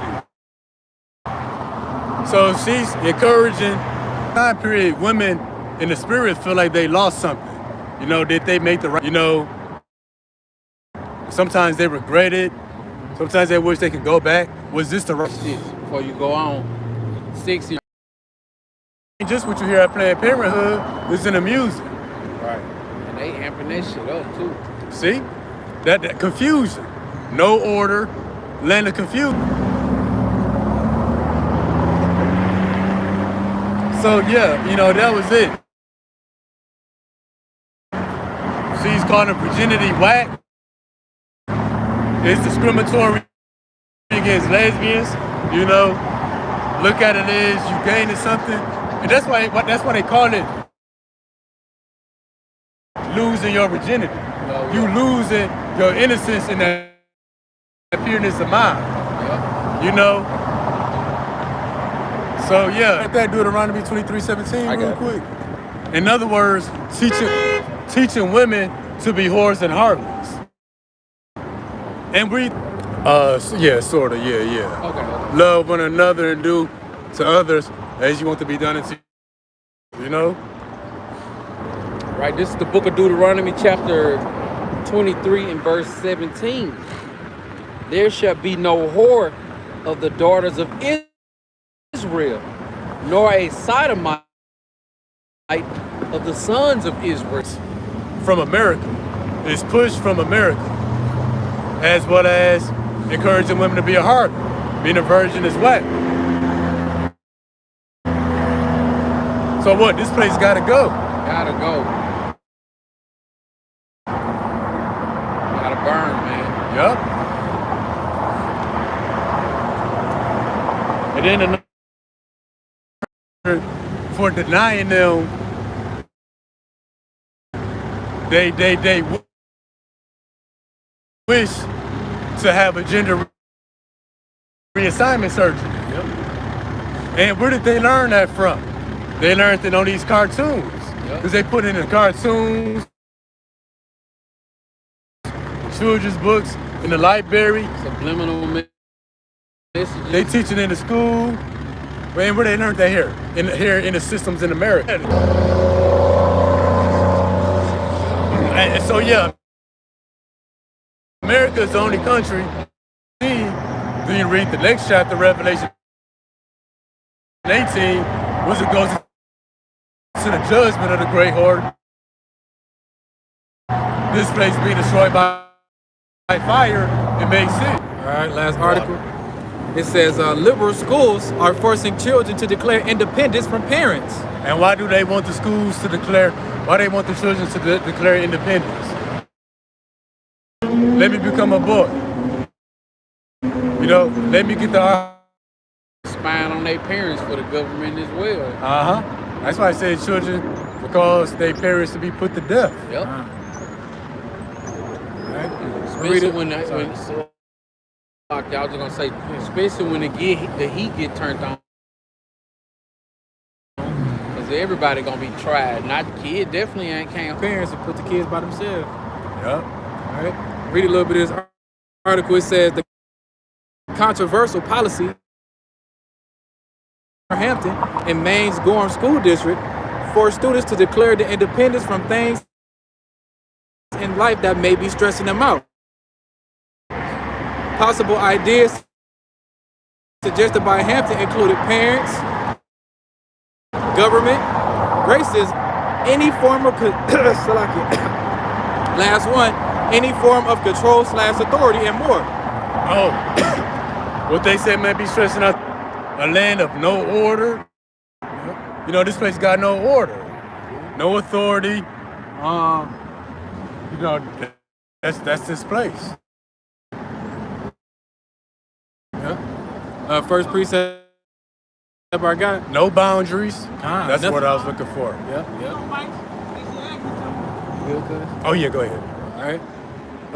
So she's encouraging time period women in the spirit feel like they lost something. Did they make the right, sometimes they regret it. Sometimes they wish they could go back. Was this the right Shit, before you go on, 60. Just what you hear at Planned Parenthood is in the music. Right. And they amping that shit up too. See? That confusion. No order, land of confusion. So yeah, that was it. She's calling virginity whack. It's discriminatory against lesbians. Look at it as you gaining something, and that's why they call it losing your virginity. You losing your innocence and that pureness of mind. Yep. So yeah, let that Deuteronomy 23:17 I real got it. quick. In other words, teaching women to be whores and harlots. And we, yeah, sorta, yeah. Okay. Love one another and do to others as you want to be done unto you. Right, this is the book of Deuteronomy chapter 23 and verse 17. There shall be no whore of the daughters of Israel, nor a sodomite of the sons of Israel. From America. It's pushed from America. As well as encouraging women to be a harlot. Being a virgin is whack. So what? This place gotta go. Gotta go. Gotta burn, man. Yup. And then for denying them, they wish to have a gender reassignment surgery. Yep. And where did they learn that from? They learned it on these cartoons. Yep. Because they put it in cartoons, children's books, in the library. Subliminal messages. They teach it in the school. Man, where they learned that here? Here in the systems in America. And so yeah, America is the only country. Then you read the next chapter, Revelation 18, which it goes to the judgment of the great horde. This place being destroyed by fire. It makes sense. All right, last article. It says liberal schools are forcing children to declare independence from parents. And why do they want the schools to declare? Why they want the children to declare independence? Let me become a boy. You know, let me get the spying on their parents for the government as well. That's why I say children, because their parents to be put to death. Yep. Right. Especially when y'all just gonna say, especially when the heat get turned on. Cause everybody gonna be tried. Not the kid, definitely ain't can't. Parents will put the kids by themselves. Yep. All right. Read a little bit of this article. It says the controversial policy in Hampton and Maine's Gorham School District for students to declare their independence from things in life that may be stressing them out. Possible ideas suggested by Hampton included parents, government, racism, any form of last one, any form of control/authority, and more. Oh, what they said may be stressing out a land of no order. You know, this place got no order, no authority. You know, that's this place. First precept I got. No boundaries. That's nothing. what I was looking for. Yeah. You good, cuz? Oh yeah, go ahead. All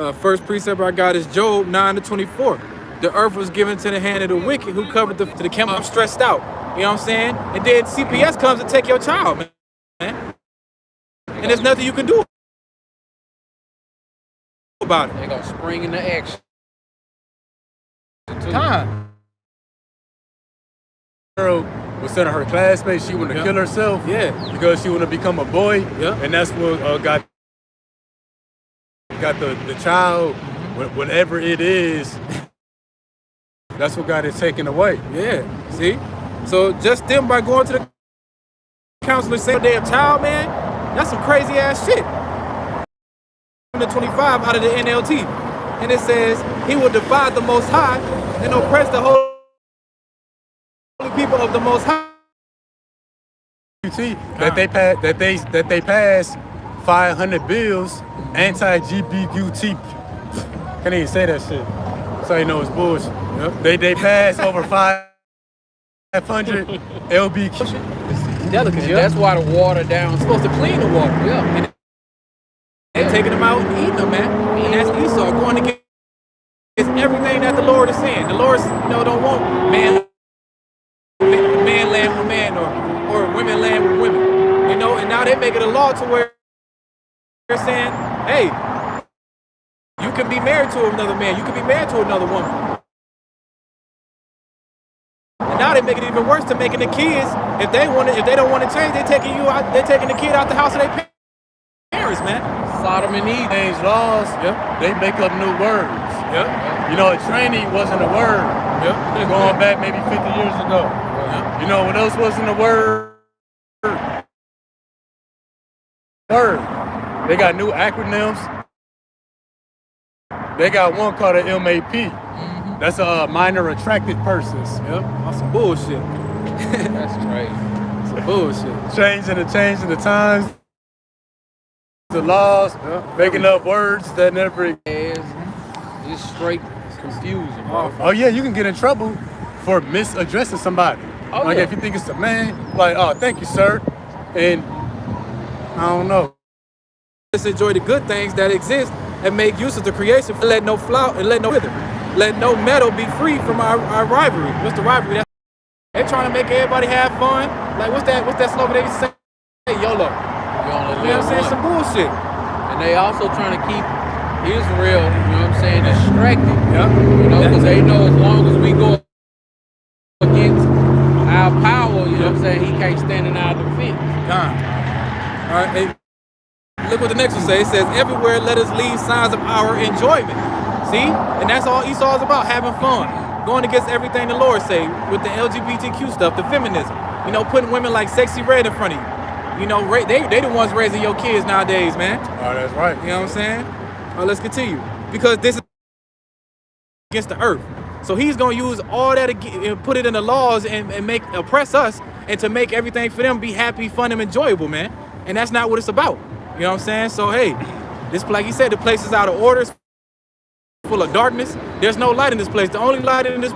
right. First precept I got is Job 9:24. The earth was given to the hand of the wicked who covered the camel. I'm stressed out. You know what I'm saying? And then CPS comes to take your child, man. And there's nothing you can do about it. They gonna spring into action. Time. Girl was telling her classmates she wanted to kill herself. Yeah. Because she wanted to become a boy. Yeah. And that's what got the child, whatever it is. That's what got it taken away. Yeah. See? So just them by going to the counselor saying they a child, man, that's some crazy ass shit. 25 out of the NLT. And it says he will divide the Most High and oppress the whole people of the Most High. That they passed 500 bills anti-LGBT. Can't even say that shit. So you know it's bullshit. Yep. They passed over 500 LBQ. Delicate, and that's why the water down it's supposed to clean the water. Yeah. And they're taking them out and eating them, man. And that's Esau going against everything that the Lord is saying. The Lord, don't want man land with man or women land with women. And now they make it a law to where they're saying, hey, you can be married to another man, you can be married to another woman. And now they make it even worse to making the kids, if they don't want to change, they're taking the kid out the house of their parents, man. Sodom and Eve. Change laws. Yep. They make up new words. Yep. You know, a trainee wasn't a word. Yep. Going back maybe 50 years ago. Yep. You know what else wasn't a word? Word. They got new acronyms. They got one called an MAP. Mm-hmm. That's a minor attracted persons. Yep. That's some bullshit. That's right. Some bullshit. Changing the times, the laws, making up words that never exist. It's straight confusion. Oh yeah, you can get in trouble for misaddressing somebody. Oh, like yeah. if you think it's a man, like, oh, thank you, sir. And I don't know. Let's enjoy the good things that exist and make use of the creation. Let no flaw and let no wither. Let no metal be free from our rivalry. What's the rivalry? They're trying to make everybody have fun. Like what's that slogan they used to say? Hey, YOLO. You Israel You know what I'm saying? one. Some bullshit. And they also trying to keep Israel, you know what I'm saying, distracted. Yeah. You know, because they know as long as we go against our power, you know what I'm saying, he can't stand in our defense. All right. Hey, look what the next one says. It says, everywhere let us leave signs of our enjoyment. See? And that's all Esau is about, having fun. Going against everything the Lord say with the LGBTQ stuff, the feminism. You know, putting women like Sexy Red in front of you. You know, they the ones raising your kids nowadays, man. Oh, that's right. You know what I'm saying? All right, let's continue. Because this is against the earth. So he's going to use all that and put it in the laws and oppress us and to make everything for them be happy, fun, and enjoyable, man. And that's not what it's about. You know what I'm saying? So, hey, this, like he said, the place is out of order. It's full of darkness. There's no light in this place. The only light in this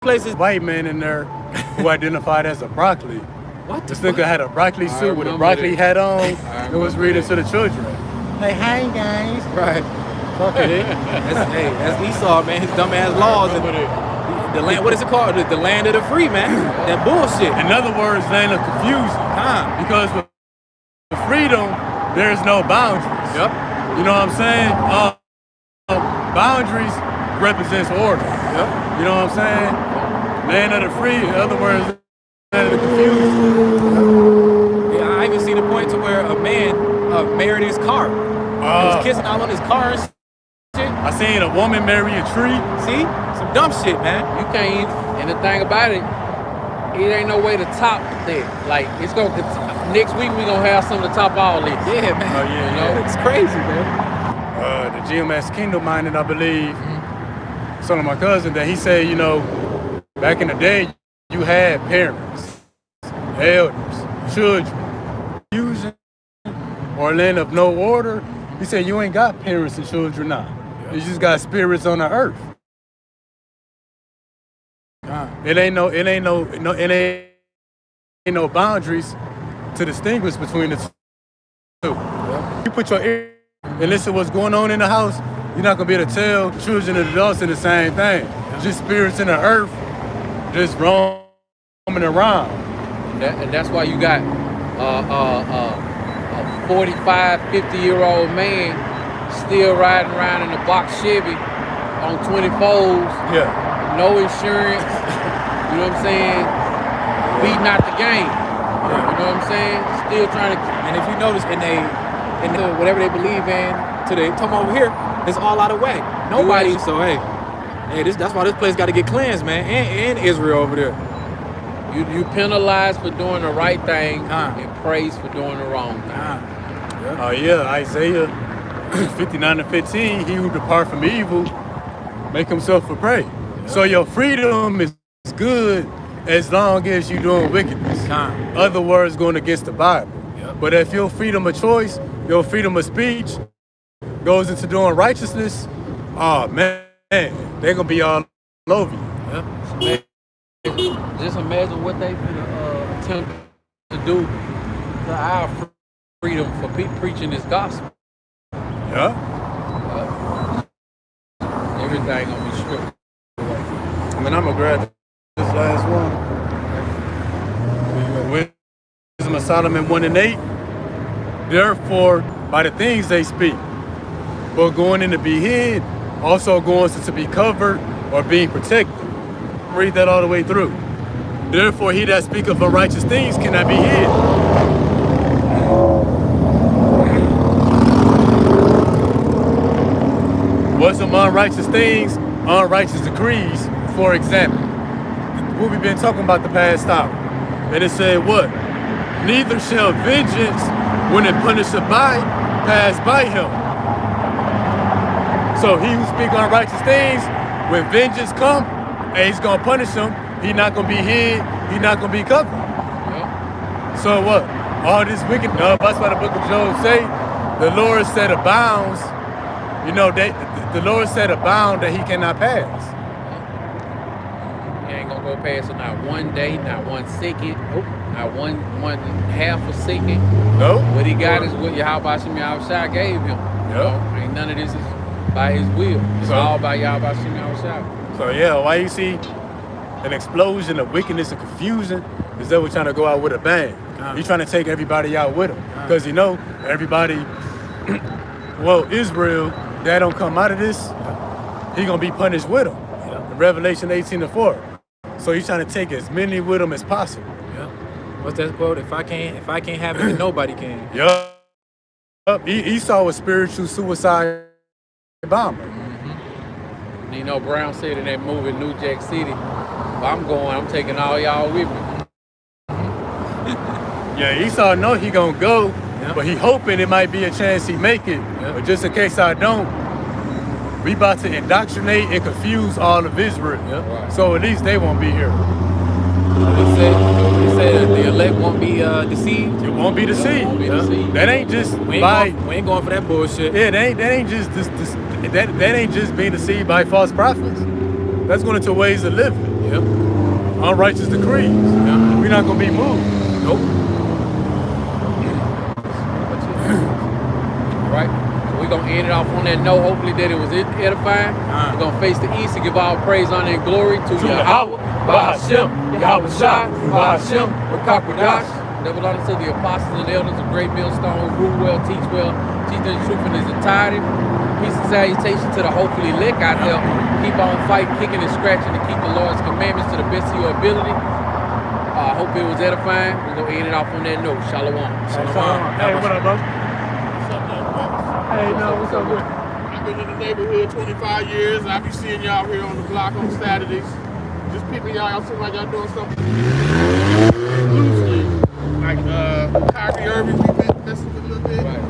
place is... White man in there who identified as a broccoli. What the This nigga had a broccoli suit with a remember broccoli that. hat on and was reading to the children. Hey, hi guys. Right. Okay. That's Esau, man. His dumb ass laws and the land. What is it called? The land of the free, man. That bullshit. In other words, land of confusion. Because with freedom, there's no boundaries. Yep. You know what I'm saying? Boundaries represents order. Yep. You know what I'm saying? Land of the free, in other words, land of the confusion. Yeah, I even seen a point to where a man married his car. He was kissing all on his car and shit. I seen a woman marry a tree. See? Some dumb shit, man. You can't even, and the thing about it ain't no way to top that. Like, it's going to, next week we going to have something to top all this. Yeah, man. Oh, yeah, You know, yeah. it's crazy, man. The GMS Kingdom minded, I believe, son of my cousin, that he said, you know, back in the day, you had parents, elders, children, confusion, or land of no order. He said, you ain't got parents and children now. You just got spirits on the earth. It ain't no boundaries to distinguish between the two. You put your ear and listen to what's going on in the house, you're not gonna be able to tell children and adults in the same thing. Just spirits in the earth, just roaming around. And that's why you got a 45, 50-year-old man still riding around in a box Chevy on 24s, Yeah. no insurance, you know what I'm saying? Beating out the game. You know what I'm saying? Still trying to. And if you notice, in whatever they believe in, to they come over here, it's all out of whack. Nobody. So hey, that's why this place got to get cleansed, man. And Israel over there. You penalize for doing the right thing and praise for doing the wrong thing. Oh yeah, Isaiah 59:15, he who depart from evil, make himself a prey. So your freedom is good as long as you're doing wickedness. Other words, going against the Bible. But if your freedom of choice, your freedom of speech goes into doing righteousness, oh man, they're gonna be all over you. Just imagine what they attempt to do to our freedom for preaching this gospel. Yeah. Everything gonna be stripped away. I mean, I'm gonna grab this last one. Wisdom of Solomon 1:8. Therefore, by the things they speak, but going in to be hid, also going to be covered or being protected. Read that all the way through. Therefore, he that speaketh of righteous things cannot be hid. What's some unrighteous things? Unrighteous decrees, for example. What we've been talking about the past hour. And it said what? Neither shall vengeance, when it punisheth by, pass by him. So he who speak unrighteous things, when vengeance come, and he's gonna punish him, he's not gonna be hid, he's not gonna be covered. So what? All this wicked, that's why the book of Job say, the Lord set a bounds, you know, the Lord set a bound that he cannot pass. He ain't gonna go past it not one day, not 1 second, not one half a second. Nope. What he got is what Yahweh Shem Yahushua gave him. You know? Ain't none of this is by his will. It's all by Yahweh Shem Yahushua. So yeah, why you see an explosion of wickedness and confusion is that we're trying to go out with a bang. He's trying to take everybody out with him. Because you know, everybody, well, Israel, that don't come out of this, he gonna be punished with him. Revelation 18:4. So he's trying to take as many with him as possible. What's that quote? If I can't have it, then nobody can. Yup. Esau was spiritual suicide bomber. Nino Brown said in that movie New Jack City, if I'm going, I'm taking all y'all with me. Yeah, Esau know he gonna go, but he hoping it might be a chance he make it. But just in case I don't, we about to indoctrinate and confuse all of Israel. Right. So at least they won't be here. He said the elect won't be deceived. You won't be deceived. Won't be deceived. That ain't just We by ain't going for that bullshit. that ain't just that ain't just being deceived by false prophets. That's going into ways of living. Unrighteous decrees. We're not gonna be moved. Nope. Right? So we're going to end it off on that note. Hopefully that it was edifying. We're going to face the east and give all praise, honor, and glory to Yahweh, Bahashem, Yahweh Shai, Bahashem, Rakakwadash. Double honor to the apostles and elders of Great Millstone who rule well, teach the truth in its entirety. Peace and salutation to the hopefully elect out there. Keep on fighting, kicking, and scratching to keep the Lord's commandments to the best of your ability. I hope it was edifying. We're going to end it off on that note. Shalom. Hey, what up, bro? Hey, no, what's up, bro? I've been in the neighborhood 25 years. I be seeing y'all here on the block on Saturdays. Just peeping y'all seem like y'all doing something loosely. Like Kyrie Irving, we been messing with a little bit. Right.